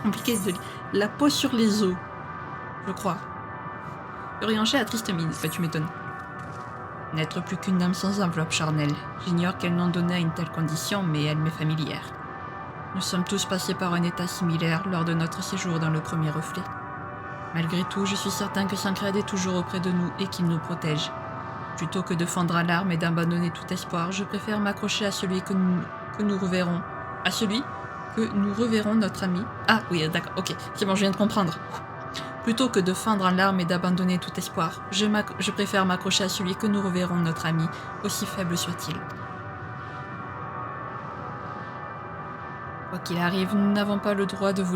compliqué de la peau sur les os, je crois. Urianger a triste mine, tu m'étonnes. N'être plus qu'une âme sans enveloppe charnelle. J'ignore quel nom donner à une telle condition, mais elle m'est familière. Nous sommes tous passés par un état similaire lors de notre séjour dans le premier reflet. Malgré tout, je suis certain que Sancred est toujours auprès de nous et qu'il nous protège. Plutôt que de fondre à larmes et d'abandonner tout espoir, je préfère m'accrocher à celui que nous reverrons. À celui que nous reverrons notre ami. Ah oui, d'accord, ok, c'est bon, je viens de comprendre. Plutôt que de fondre en larmes et d'abandonner tout espoir, je préfère m'accrocher à celui que nous reverrons notre ami, aussi faible soit-il. Quoi qu'il arrive, nous n'avons pas le droit de nous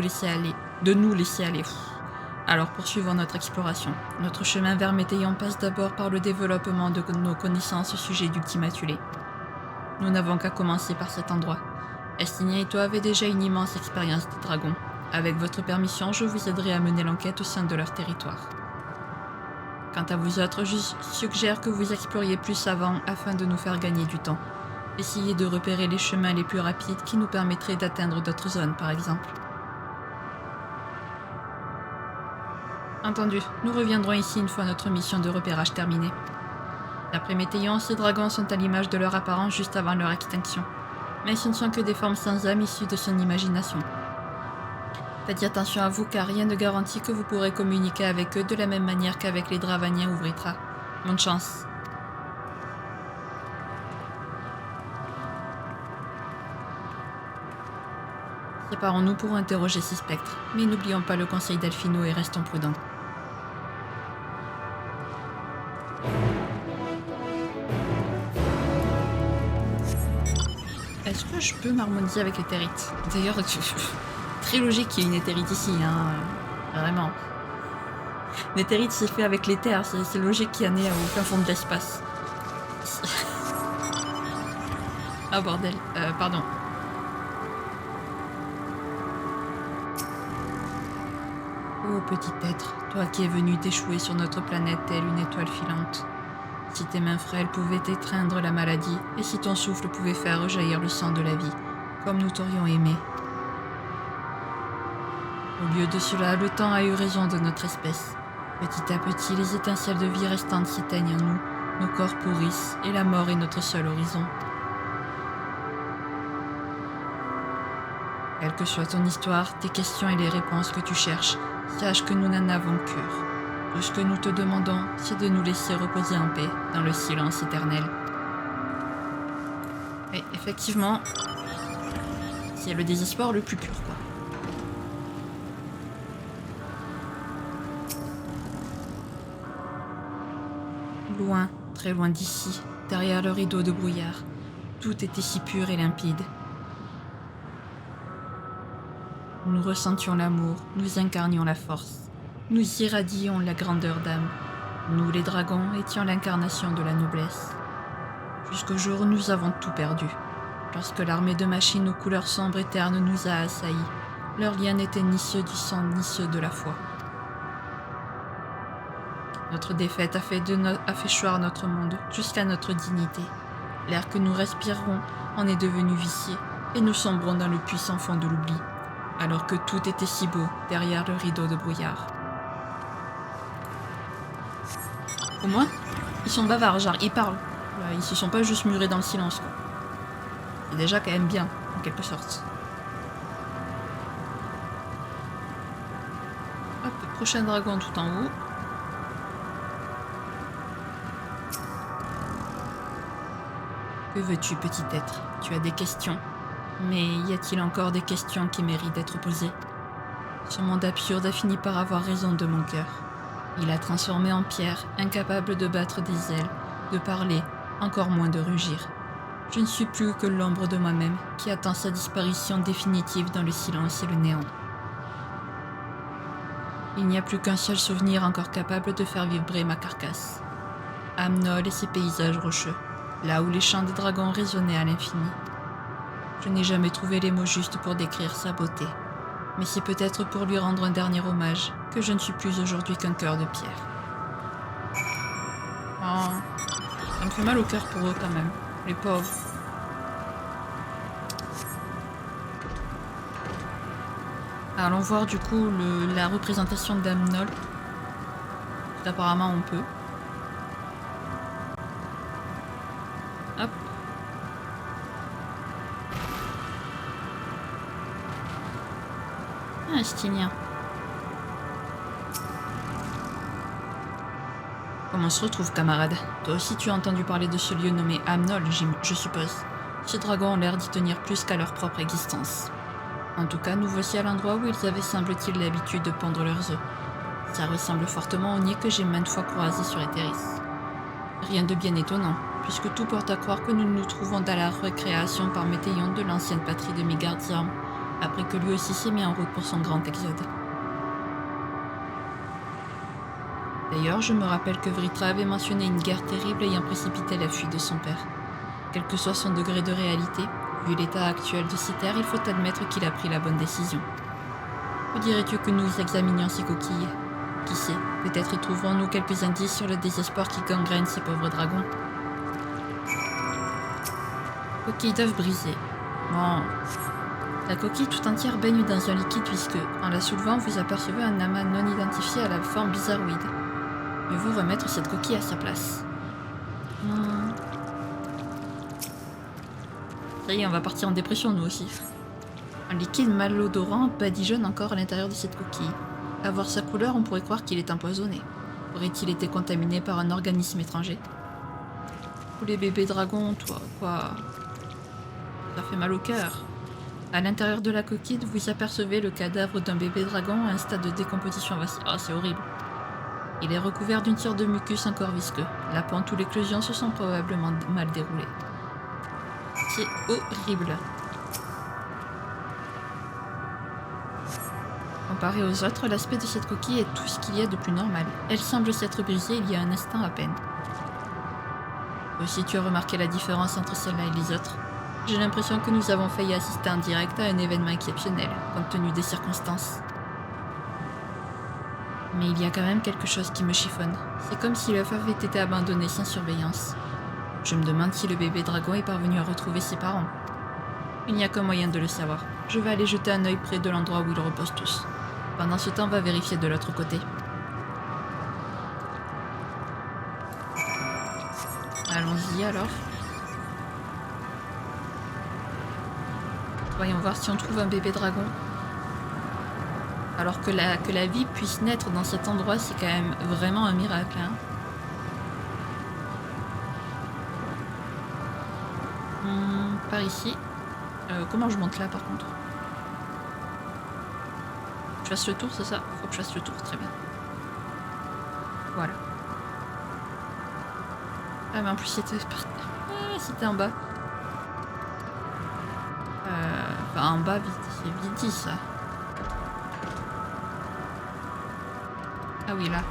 laisser aller. Alors poursuivons notre exploration. Notre chemin vers Météion passe d'abord par le développement de nos connaissances au sujet d'Ultimatulé. Nous n'avons qu'à commencer par cet endroit. Estinia et toi avez déjà une immense expérience des dragons. Avec votre permission, je vous aiderai à mener l'enquête au sein de leur territoire. Quant à vous autres, je suggère que vous exploriez plus avant afin de nous faire gagner du temps. Essayez de repérer les chemins les plus rapides qui nous permettraient d'atteindre d'autres zones, par exemple. Entendu, nous reviendrons ici une fois notre mission de repérage terminée. D'après Météion, ces dragons sont à l'image de leur apparence juste avant leur extinction. Mais ce ne sont que des formes sans âme issues de son imagination. Faites attention à vous car rien ne garantit que vous pourrez communiquer avec eux de la même manière qu'avec les Dravaniens ou Vritra. Bonne chance. Séparons-nous pour interroger ces spectres, mais n'oublions pas le conseil d'Alfino et restons prudents. Est-ce que je peux m'harmoniser avec l'éthérite? D'ailleurs, très logique qu'il y ait une éthérite ici, hein. Vraiment. L'éthérite c'est fait avec l'éther, c'est logique qu'il y en ait au fin fond de l'espace. Ah bordel, pardon. Oh petit être, toi qui es venu t'échouer sur notre planète telle une étoile filante. Si tes mains frêles pouvaient étreindre la maladie, et si ton souffle pouvait faire rejaillir le sang de la vie, comme nous t'aurions aimé. Au lieu de cela, le temps a eu raison de notre espèce. Petit à petit, les étincelles de vie restantes s'éteignent en nous, nos corps pourrissent, et la mort est notre seul horizon. Quelle que soit ton histoire, tes questions et les réponses que tu cherches, sache que nous n'en avons cure. Tout ce que nous te demandons, c'est de nous laisser reposer en paix, dans le silence éternel. Et effectivement, c'est le désespoir le plus pur, quoi. Loin, très loin d'ici, derrière le rideau de brouillard, tout était si pur et limpide. Nous ressentions l'amour, nous incarnions la force. Nous irradions la grandeur d'âme. Nous, les dragons, étions l'incarnation de la noblesse. Jusqu'au jour où nous avons tout perdu. Lorsque l'armée de machines aux couleurs sombres et ternes nous a assaillis, leurs liens n'étaient ni ceux du sang ni ceux de la foi. Notre défaite a fait choir notre monde, jusqu'à notre dignité. L'air que nous respirons en est devenu vicié, et nous sombrons dans le puissant fond de l'oubli, alors que tout était si beau derrière le rideau de brouillard. Au moins, ils sont bavards, genre ils parlent. Ils se sont pas juste murés dans le silence, quoi. C'est déjà quand même bien, en quelque sorte. Hop, prochain dragon tout en haut. Que veux-tu, petit être? Tu as des questions. Mais y a-t-il encore des questions qui méritent d'être posées? Ce monde absurde a fini par avoir raison de mon cœur. Il a transformé en pierre, incapable de battre des ailes, de parler, encore moins de rugir. Je ne suis plus que l'ombre de moi-même qui attend sa disparition définitive dans le silence et le néant. Il n'y a plus qu'un seul souvenir encore capable de faire vibrer ma carcasse. Amnol et ses paysages rocheux, là où les chants des dragons résonnaient à l'infini. Je n'ai jamais trouvé les mots justes pour décrire sa beauté, mais c'est peut-être pour lui rendre un dernier hommage que je ne suis plus aujourd'hui qu'un cœur de pierre. Oh, ça me fait mal au cœur pour eux quand même, les pauvres. Allons voir du coup la représentation d'Amnol. Apparemment on peut. Hop. Ah, Stinien. Comment on se retrouve, camarade? Toi aussi tu as entendu parler de ce lieu nommé Amnol, je suppose. Ces dragons ont l'air d'y tenir plus qu'à leur propre existence. En tout cas, nous voici à l'endroit où ils avaient, semble-t-il, l'habitude de pondre leurs œufs. Ça ressemble fortement au nid que j'ai maintes fois croisé sur Etheris. Rien de bien étonnant, puisque tout porte à croire que nous nous trouvons dans la récréation par Météion de l'ancienne patrie de Migardium, après que lui aussi s'est mis en route pour son grand exode. D'ailleurs, je me rappelle que Vritra avait mentionné une guerre terrible ayant précipité la fuite de son père. Quel que soit son degré de réalité, vu l'état actuel de ces terres, il faut admettre qu'il a pris la bonne décision. Que dirais-tu que nous examinions ces coquilles? Qui sait, peut-être y trouverons-nous quelques indices sur le désespoir qui gangrène ces pauvres dragons. Coquille d'œuf brisée. Bon. La coquille tout entière baigne dans un liquide visqueux. En la soulevant, vous apercevez un amas non identifié à la forme bizarroïde. Mieux vaut remettre cette coquille à sa place. Ça y est, on va partir en dépression nous aussi. Un liquide malodorant badigeonne encore à l'intérieur de cette coquille. À voir sa couleur, on pourrait croire qu'il est empoisonné. Aurait-il été contaminé par un organisme étranger? Tous les bébés dragons, toi, quoi. Ça fait mal au cœur. À l'intérieur de la coquille, vous apercevez le cadavre d'un bébé dragon à un stade de décomposition avancé. Ah, c'est horrible. Il est recouvert d'une tire de mucus encore visqueux. La pente ou l'éclosion se sont probablement mal déroulées. C'est horrible. Comparé aux autres, l'aspect de cette coquille est tout ce qu'il y a de plus normal. Elle semble s'être brisée il y a un instant à peine. Aussi, tu as remarqué la différence entre celle-là et les autres. J'ai l'impression que nous avons failli assister en direct à un événement exceptionnel, compte tenu des circonstances. Mais il y a quand même quelque chose qui me chiffonne. C'est comme si l'œuf avait été abandonné sans surveillance. Je me demande si le bébé dragon est parvenu à retrouver ses parents. Il n'y a qu'un moyen de le savoir. Je vais aller jeter un œil près de l'endroit où ils reposent tous. Pendant ce temps, on va vérifier de l'autre côté. Allons-y alors. Voyons voir si on trouve un bébé dragon. Alors que la vie puisse naître dans cet endroit, c'est quand même vraiment un miracle. Hein. Par ici. Comment je monte là par contre? Je fasse le tour, c'est ça? Faut que je fasse le tour, très bien. Voilà. Ah mais en plus c'était c'était en bas. Enfin en bas, c'est vite dit ça. Ah oui, là.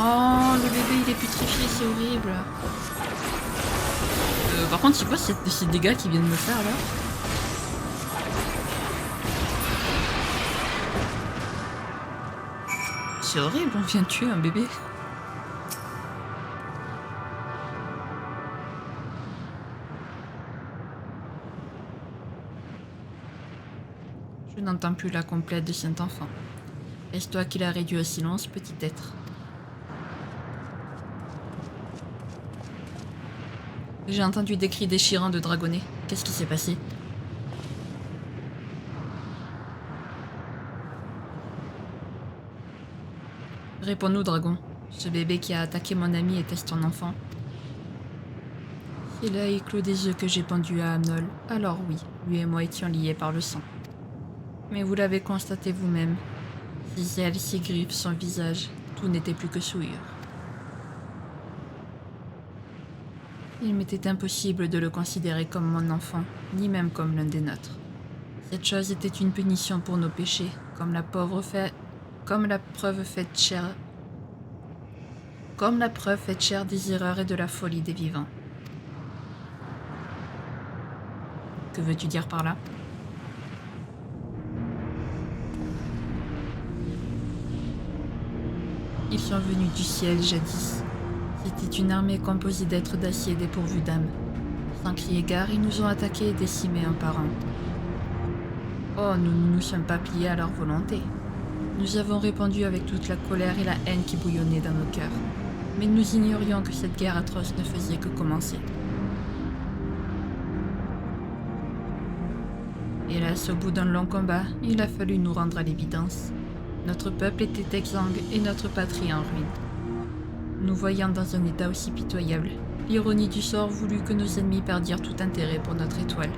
Oh, le bébé il est putrifié, c'est horrible. Par contre, tu vois ces dégâts qu'ils viennent me faire là. C'est horrible, on vient de tuer un bébé. Je n'entends plus la complète de cet enfant. Est-ce toi qui l'as réduit au silence, petit être? J'ai entendu des cris déchirants de dragonnet. Qu'est-ce qui s'est passé? Réponds-nous, dragon. Ce bébé qui a attaqué mon ami était-ce ton enfant? C'est là éclos des œufs que j'ai pendus à Amnol. Alors oui, lui et moi étions liés par le sang. Mais vous l'avez constaté vous-même. Ses ailes, ses griffes, son visage, tout n'était plus que souillure. Il m'était impossible de le considérer comme mon enfant, ni même comme l'un des nôtres. Cette chose était une punition pour nos péchés, comme la preuve faite chère des erreurs et de la folie des vivants. Que veux-tu dire par là? Ils sont venus du ciel jadis. C'était une armée composée d'êtres d'acier dépourvus d'âme. Sans crier gare, ils nous ont attaqués et décimés un par un. Oh, nous ne nous sommes pas pliés à leur volonté. Nous avons répondu avec toute la colère et la haine qui bouillonnaient dans nos cœurs. Mais nous ignorions que cette guerre atroce ne faisait que commencer. Hélas, au bout d'un long combat, il a fallu nous rendre à l'évidence. Notre peuple était exsangue et notre patrie en ruine. Nous voyant dans un état aussi pitoyable, l'ironie du sort voulut que nos ennemis perdirent tout intérêt pour notre étoile.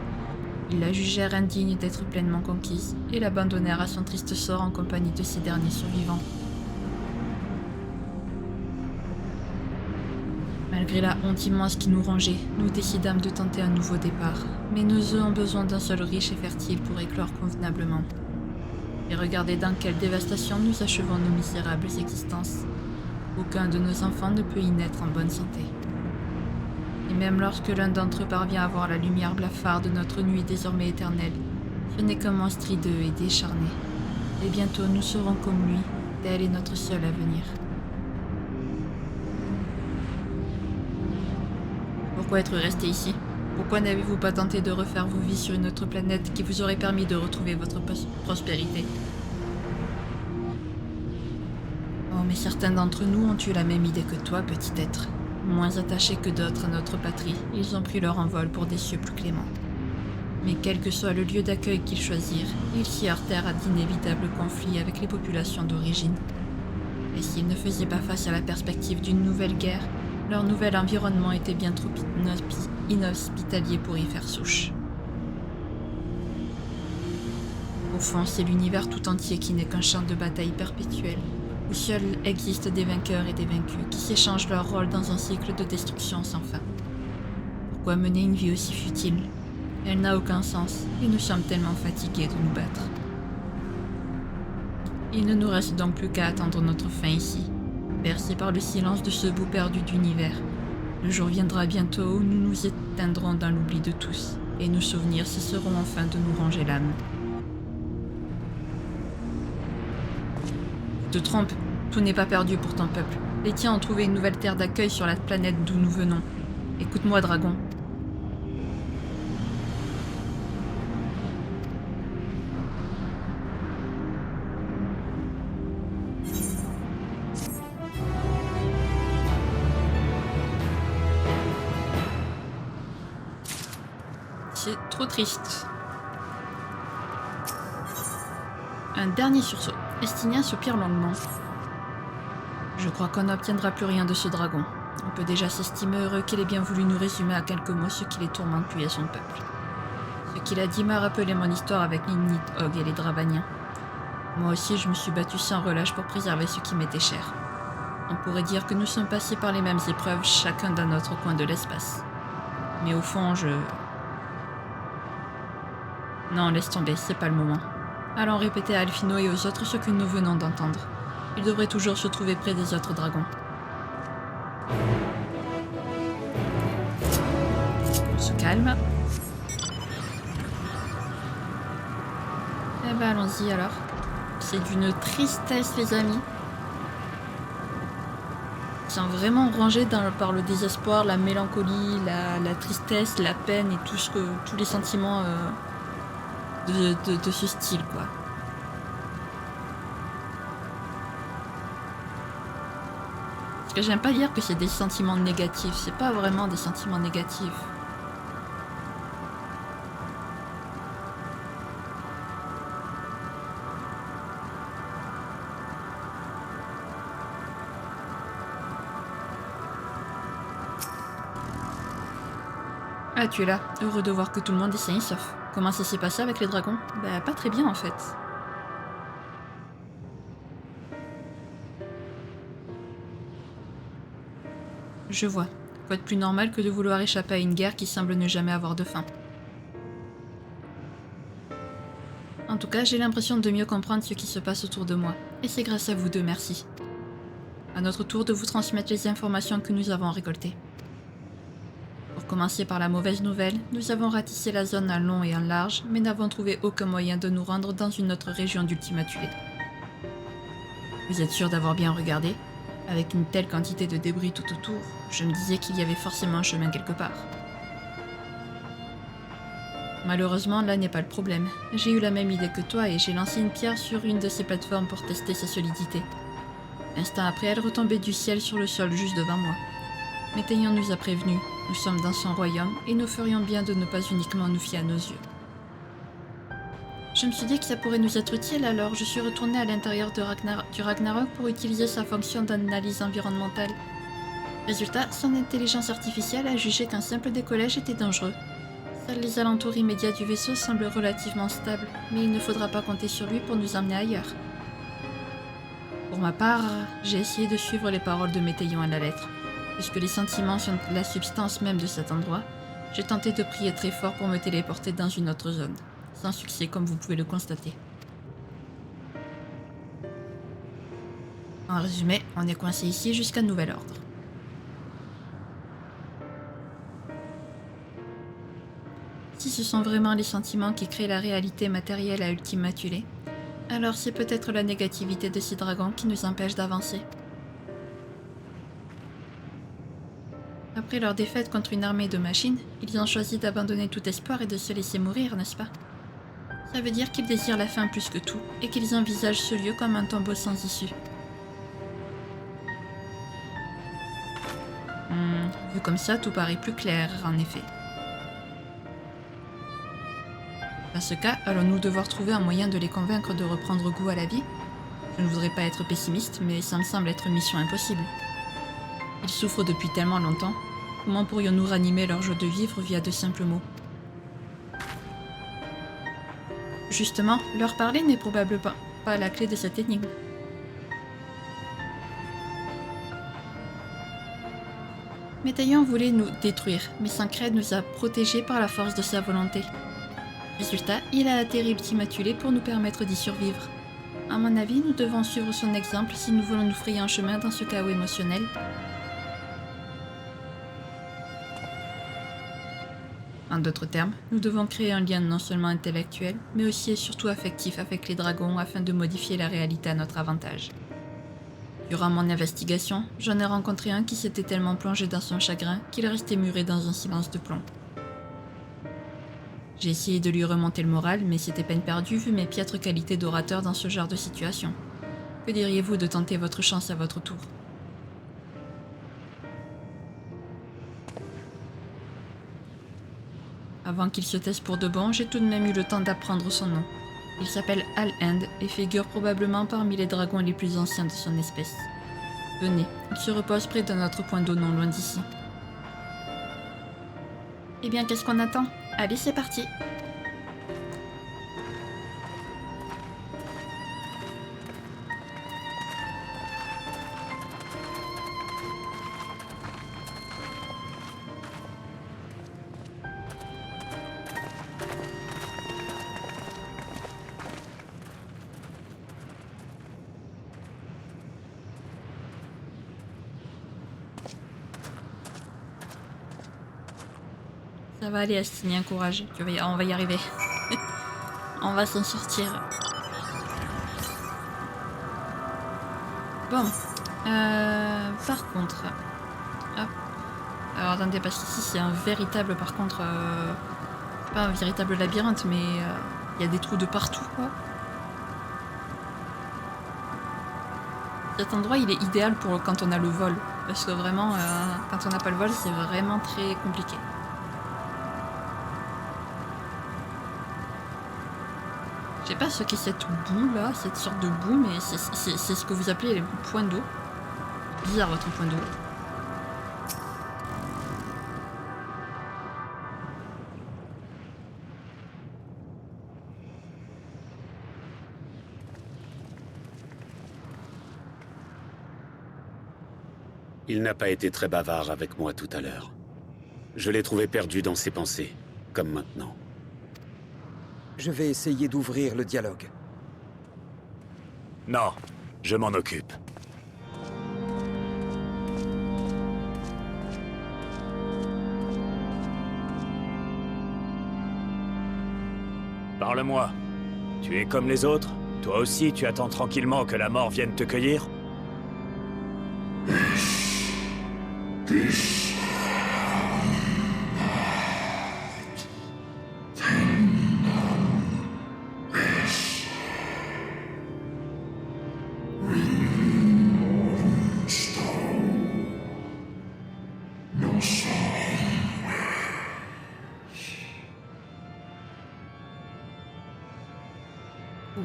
Ils la jugèrent indigne d'être pleinement conquise et l'abandonnèrent à son triste sort en compagnie de ses derniers survivants. Malgré la honte immense qui nous rongeait, nous décidâmes de tenter un nouveau départ. Mais nos œufs ont besoin d'un sol riche et fertile pour éclore convenablement. Et regardez dans quelle dévastation nous achevons nos misérables existences. Aucun de nos enfants ne peut y naître en bonne santé. Et même lorsque l'un d'entre eux parvient à voir la lumière blafarde de notre nuit désormais éternelle, ce n'est qu'un monstre hideux et décharné. Et bientôt nous serons comme lui, tel est notre seul avenir. Pourquoi être resté ici? Pourquoi n'avez-vous pas tenté de refaire vos vies sur une autre planète qui vous aurait permis de retrouver votre prospérité? Oh, mais certains d'entre nous ont eu la même idée que toi, petit être. Moins attachés que d'autres à notre patrie, ils ont pris leur envol pour des cieux plus cléments. Mais quel que soit le lieu d'accueil qu'ils choisirent, ils s'y heurtèrent à d'inévitables conflits avec les populations d'origine. Et s'ils ne faisaient pas face à la perspective d'une nouvelle guerre, leur nouvel environnement était bien trop inhospitalier pour y faire souche. Au fond, c'est l'univers tout entier qui n'est qu'un champ de bataille perpétuel, où seuls existent des vainqueurs et des vaincus qui s'échangent leur rôle dans un cycle de destruction sans fin. Pourquoi mener une vie aussi futile? Elle n'a aucun sens, et nous sommes tellement fatigués de nous battre. Il ne nous reste donc plus qu'à attendre notre fin ici, bercés par le silence de ce bout perdu d'univers. Le jour viendra bientôt où nous nous éteindrons dans l'oubli de tous, et nos souvenirs cesseront enfin de nous ronger l'âme. Tu te trompes, tout n'est pas perdu pour ton peuple. Les tiens ont trouvé une nouvelle terre d'accueil sur la planète d'où nous venons. Écoute-moi, dragon. C'est trop triste. Un dernier sursaut. Estinien soupire longuement. Je crois qu'on n'obtiendra plus rien de ce dragon. On peut déjà s'estimer heureux qu'il ait bien voulu nous résumer à quelques mots ce qui les tourmente lui et son peuple. Ce qu'il a dit m'a rappelé mon histoire avec les Nidhogg et les Dravaniens. Moi aussi je me suis battu sans relâche pour préserver ce qui m'était cher. On pourrait dire que nous sommes passés par les mêmes épreuves, chacun dans notre coin de l'espace. Mais au fond, Non, laisse tomber, c'est pas le moment. Allons répéter à Alphino et aux autres ce que nous venons d'entendre. Ils devraient toujours se trouver près des autres dragons. On se calme. Eh ben allons-y alors. C'est d'une tristesse les amis. Ils sont vraiment rangés par le désespoir, la mélancolie, la tristesse, la peine et tous les sentiments de ce style quoi. Parce que j'aime pas dire que c'est des sentiments négatifs, c'est pas vraiment des sentiments négatifs. Ah, tu es là. Heureux de voir que tout le monde est sain et sauf. Comment ça s'est passé avec les dragons? Bah, pas très bien en fait. Je vois. Quoi de plus normal que de vouloir échapper à une guerre qui semble ne jamais avoir de fin. En tout cas, j'ai l'impression de mieux comprendre ce qui se passe autour de moi. Et c'est grâce à vous deux, merci. À notre tour de vous transmettre les informations que nous avons récoltées. Pour commencer par la mauvaise nouvelle, nous avons ratissé la zone en long et en large, mais n'avons trouvé aucun moyen de nous rendre dans une autre région d'Ultima Thule. Vous êtes sûr d'avoir bien regardé? Avec une telle quantité de débris tout autour, je me disais qu'il y avait forcément un chemin quelque part. Malheureusement, là n'est pas le problème. J'ai eu la même idée que toi et j'ai lancé une pierre sur une de ces plateformes pour tester sa solidité. L'instant après, elle retombait du ciel sur le sol juste devant moi. Météion nous a prévenus, nous sommes dans son royaume et nous ferions bien de ne pas uniquement nous fier à nos yeux. Je me suis dit que ça pourrait nous être utile, alors je suis retournée à l'intérieur du Ragnarok pour utiliser sa fonction d'analyse environnementale. Résultat, son intelligence artificielle a jugé qu'un simple décollage était dangereux. Seuls les alentours immédiats du vaisseau semblent relativement stables, mais il ne faudra pas compter sur lui pour nous emmener ailleurs. Pour ma part, j'ai essayé de suivre les paroles de Météion à la lettre. Puisque les sentiments sont la substance même de cet endroit, j'ai tenté de prier très fort pour me téléporter dans une autre zone. Sans succès, comme vous pouvez le constater. En résumé, on est coincé ici jusqu'à nouvel ordre. Si ce sont vraiment les sentiments qui créent la réalité matérielle à Ultima Thule, alors c'est peut-être la négativité de ces dragons qui nous empêche d'avancer. Après leur défaite contre une armée de machines, ils ont choisi d'abandonner tout espoir et de se laisser mourir, n'est-ce pas? Ça veut dire qu'ils désirent la fin plus que tout, et qu'ils envisagent ce lieu comme un tombeau sans issue. Vu comme ça, tout paraît plus clair, en effet. Dans ce cas, allons-nous devoir trouver un moyen de les convaincre de reprendre goût à la vie? Je ne voudrais pas être pessimiste, mais ça me semble être mission impossible. Ils souffrent depuis tellement longtemps. Comment pourrions-nous ranimer leur joie de vivre via de simples mots? Justement, leur parler n'est probablement pas la clé de cette énigme. Météion voulait nous détruire, mais Sancred nous a protégés par la force de sa volonté. Résultat, il a atterri Ultima Thule pour nous permettre d'y survivre. À mon avis, nous devons suivre son exemple si nous voulons nous frayer un chemin dans ce chaos émotionnel. En d'autres termes, nous devons créer un lien non seulement intellectuel, mais aussi et surtout affectif avec les dragons afin de modifier la réalité à notre avantage. Durant mon investigation, j'en ai rencontré un qui s'était tellement plongé dans son chagrin qu'il restait muré dans un silence de plomb. J'ai essayé de lui remonter le moral, mais c'était peine perdue vu mes piètres qualités d'orateur dans ce genre de situation. Que diriez-vous de tenter votre chance à votre tour? Avant qu'il se taise pour de bon, j'ai tout de même eu le temps d'apprendre son nom. Il s'appelle Al-End et figure probablement parmi les dragons les plus anciens de son espèce. Venez, il se repose près d'un autre point d'eau non loin d'ici. Eh bien, qu'est-ce qu'on attend? Allez, c'est parti! Ça va aller, Astinien, courage. On va y arriver. On va s'en sortir. Bon. Par contre... Hop. Alors attendez, parce qu'ici c'est un véritable, par contre... pas un véritable labyrinthe, mais il y a des trous de partout, quoi. Cet endroit, il est idéal pour quand on a le vol. Parce que vraiment, quand on n'a pas le vol, c'est vraiment très compliqué. Je sais pas ce qu'est cette boue là, cette sorte de boue, mais c'est ce que vous appelez les points d'eau. Bizarre votre point d'eau. Il n'a pas été très bavard avec moi tout à l'heure. Je l'ai trouvé perdu dans ses pensées, comme maintenant. Je vais essayer d'ouvrir le dialogue. Non, je m'en occupe. Parle-moi. Tu es comme les autres? Toi aussi, tu attends tranquillement que la mort vienne te cueillir?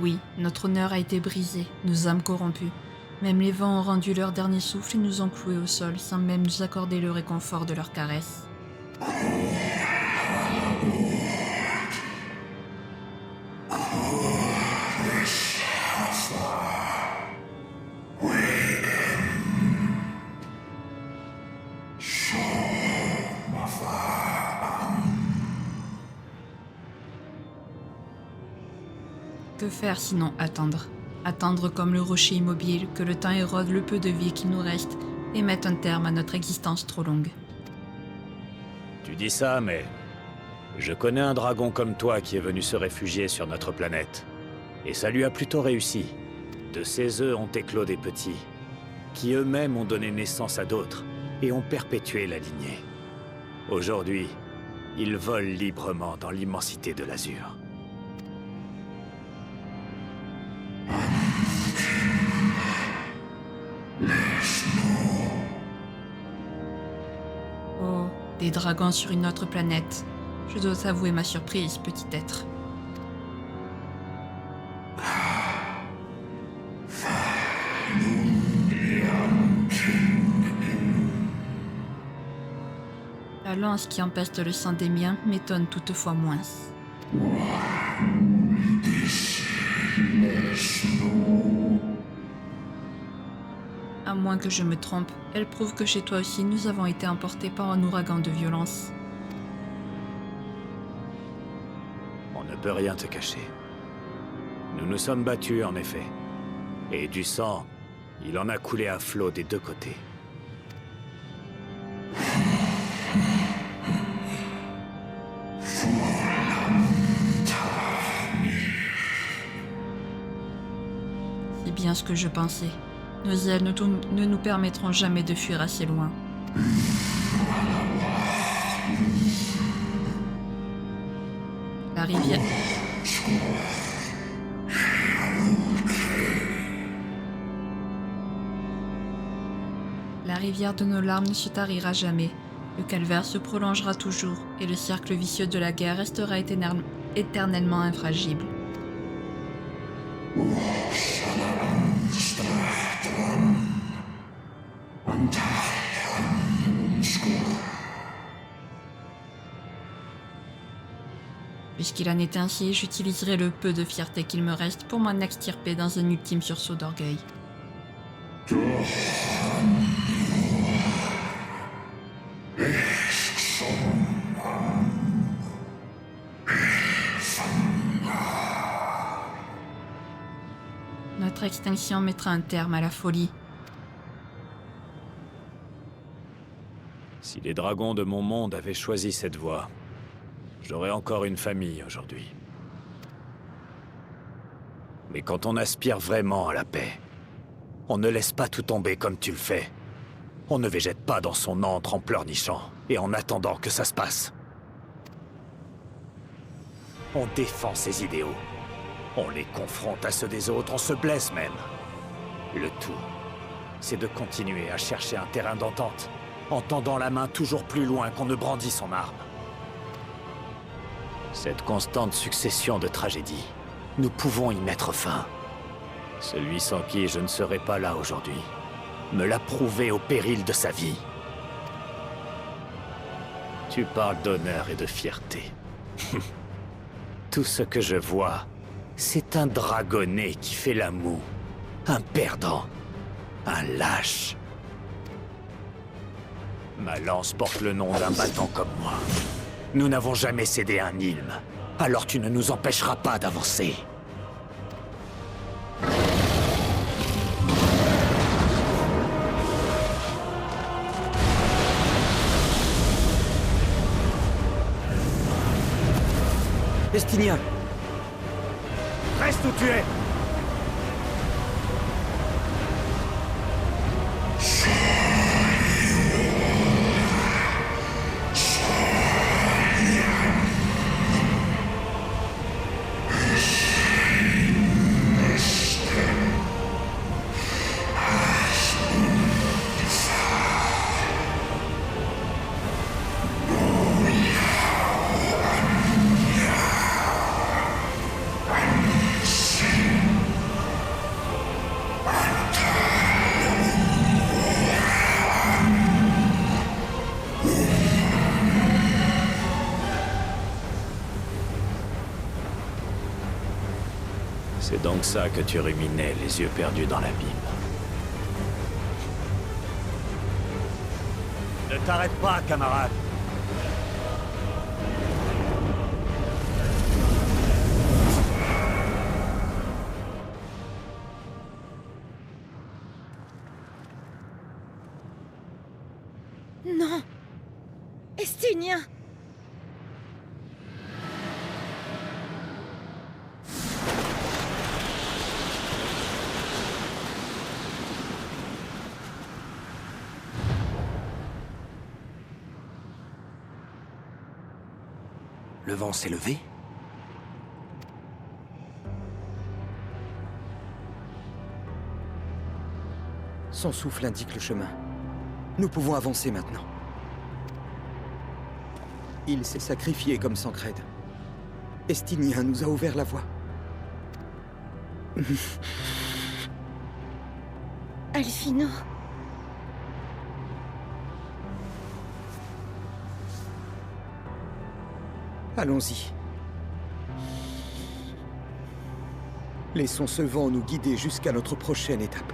Oui, notre honneur a été brisé, nos âmes corrompues. Même les vents ont rendu leur dernier souffle et nous ont cloués au sol, sans même nous accorder le réconfort de leurs caresses. Que faire sinon attendre? Attendre comme le rocher immobile, que le temps érode le peu de vie qu'il nous reste et mette un terme à notre existence trop longue. Tu dis ça, mais... je connais un dragon comme toi qui est venu se réfugier sur notre planète. Et ça lui a plutôt réussi. De ses œufs ont éclos des petits, qui eux-mêmes ont donné naissance à d'autres et ont perpétué la lignée. Aujourd'hui, ils volent librement dans l'immensité de l'azur. Oh, des dragons sur une autre planète. Je dois t'avouer ma surprise, petit être. La lance qui empeste le sang des miens m'étonne toutefois moins. À moins que je me trompe, elle prouve que chez toi aussi nous avons été emportés par un ouragan de violence. On ne peut rien te cacher. Nous nous sommes battus, en effet. Et du sang, il en a coulé à flot des deux côtés. C'est bien ce que je pensais. Nos ailes ne nous permettront jamais de fuir assez loin. La rivière... La rivière de nos larmes ne se tarira jamais. Le calvaire se prolongera toujours, et le cercle vicieux de la guerre restera éternellement infragible. Puisqu'il en est ainsi, j'utiliserai le peu de fierté qu'il me reste pour m'en extirper dans un ultime sursaut d'orgueil. Notre extinction mettra un terme à la folie. Si les dragons de mon monde avaient choisi cette voie, j'aurais encore une famille aujourd'hui. Mais quand on aspire vraiment à la paix, on ne laisse pas tout tomber comme tu le fais. On ne végète pas dans son antre en pleurnichant et en attendant que ça se passe. On défend ses idéaux. On les confronte à ceux des autres, on se blesse même. Le tout, c'est de continuer à chercher un terrain d'entente, en tendant la main toujours plus loin qu'on ne brandit son arme. Cette constante succession de tragédies, nous pouvons y mettre fin. Celui sans qui je ne serais pas là aujourd'hui me l'a prouvé au péril de sa vie. Tu parles d'honneur et de fierté. Tout ce que je vois, c'est un dragonnet qui fait la moue, un perdant, un lâche. Ma lance porte le nom d'un battant comme moi. Nous n'avons jamais cédé à un ilm. Alors tu ne nous empêcheras pas d'avancer. Estinien! Reste où tu es! C'est donc ça que tu ruminais, les yeux perdus dans l'abîme. Ne t'arrête pas, camarade. Non! Estinien! Le vent s'est levé? Son souffle indique le chemin. Nous pouvons avancer maintenant. Il s'est sacrifié comme Sancred. Estinien nous a ouvert la voie. Alphino. Allons-y. Laissons ce vent nous guider jusqu'à notre prochaine étape.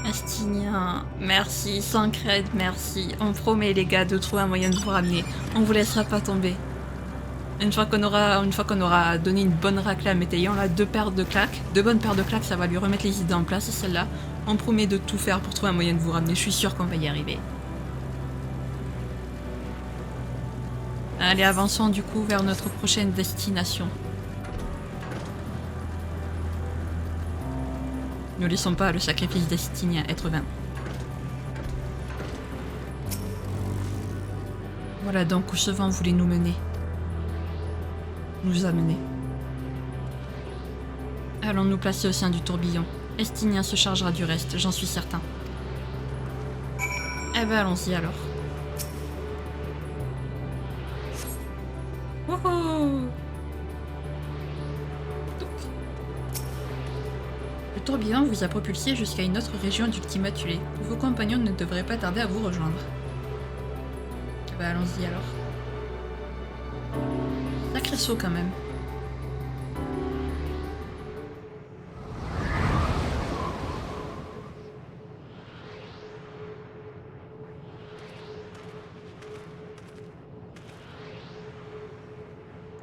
Estinien, merci. Sancred, merci. On promet les gars de trouver un moyen de vous ramener. On vous laissera pas tomber. Une fois qu'on aura donné une bonne raclée à Météion, là, deux bonnes paires de claques, ça va lui remettre les idées en place. Et celle-là, on promet de tout faire pour trouver un moyen de vous ramener. Je suis sûr qu'on va y arriver. Allez, avançons du coup vers notre prochaine destination. Ne laissons pas le sacrifice d'Estinien être vain. Voilà donc où ce vent voulait nous mener. Nous amener. Allons nous placer au sein du tourbillon. Estinien se chargera du reste, j'en suis certain. Eh ben allons-y alors. Wouhou! Le tourbillon vous a propulsé jusqu'à une autre région d'Ultima Thule. Vos compagnons ne devraient pas tarder à vous rejoindre. Bah allons-y alors. Sacré saut quand même.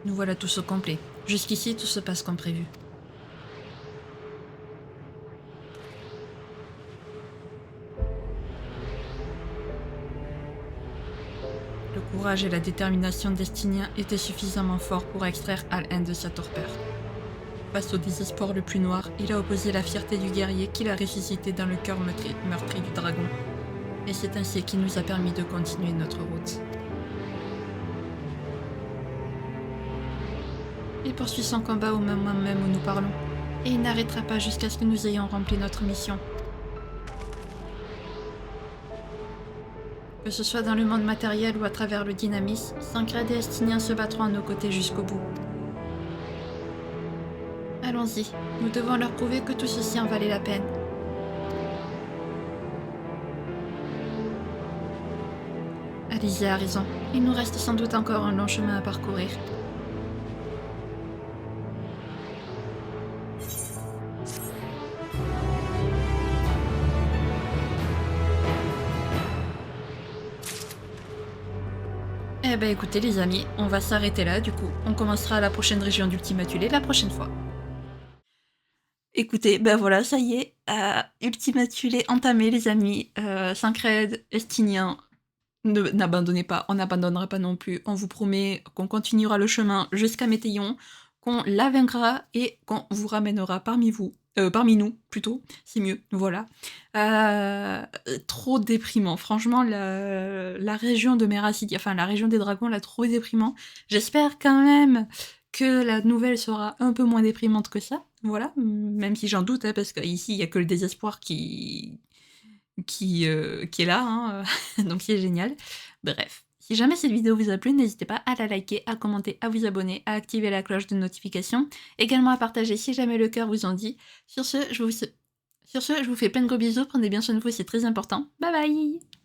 Nous voilà tous au complet. Jusqu'ici, tout se passe comme prévu. Le courage et la détermination d'Estinien étaient suffisamment forts pour extraire Al-Ain de sa torpeur. Face au désespoir le plus noir, il a opposé la fierté du guerrier qu'il a ressuscité dans le cœur meurtri du dragon. Et c'est ainsi qu'il nous a permis de continuer notre route. Il poursuit son combat au moment même où nous parlons, et il n'arrêtera pas jusqu'à ce que nous ayons rempli notre mission. Que ce soit dans le monde matériel ou à travers le dynamisme, Sancred et Estinien se battront à nos côtés jusqu'au bout. Allons-y, nous devons leur prouver que tout ceci en valait la peine. Alizé a raison, il nous reste sans doute encore un long chemin à parcourir. Eh ben écoutez les amis, on va s'arrêter là du coup. On commencera la prochaine région d'Ultimatulé la prochaine fois. Écoutez, ben voilà, ça y est, Ultimatulé entamé les amis. Sancred, Estinien, n'abandonnez pas, on n'abandonnera pas non plus. On vous promet qu'on continuera le chemin jusqu'à Météion, qu'on la vaincra et qu'on vous ramènera parmi nous plutôt, c'est mieux, voilà. Trop déprimant, franchement la région de Meracydia, enfin la région des dragons, là, trop déprimant. J'espère quand même que la nouvelle sera un peu moins déprimante que ça, voilà, même si j'en doute, hein, parce qu'ici il n'y a que le désespoir qui est là, hein, donc c'est génial. Bref. Si jamais cette vidéo vous a plu, n'hésitez pas à la liker, à commenter, à vous abonner, à activer la cloche de notification, également à partager si jamais le cœur vous en dit. Sur ce, je vous fais plein de gros bisous, prenez bien soin de vous, c'est très important. Bye bye!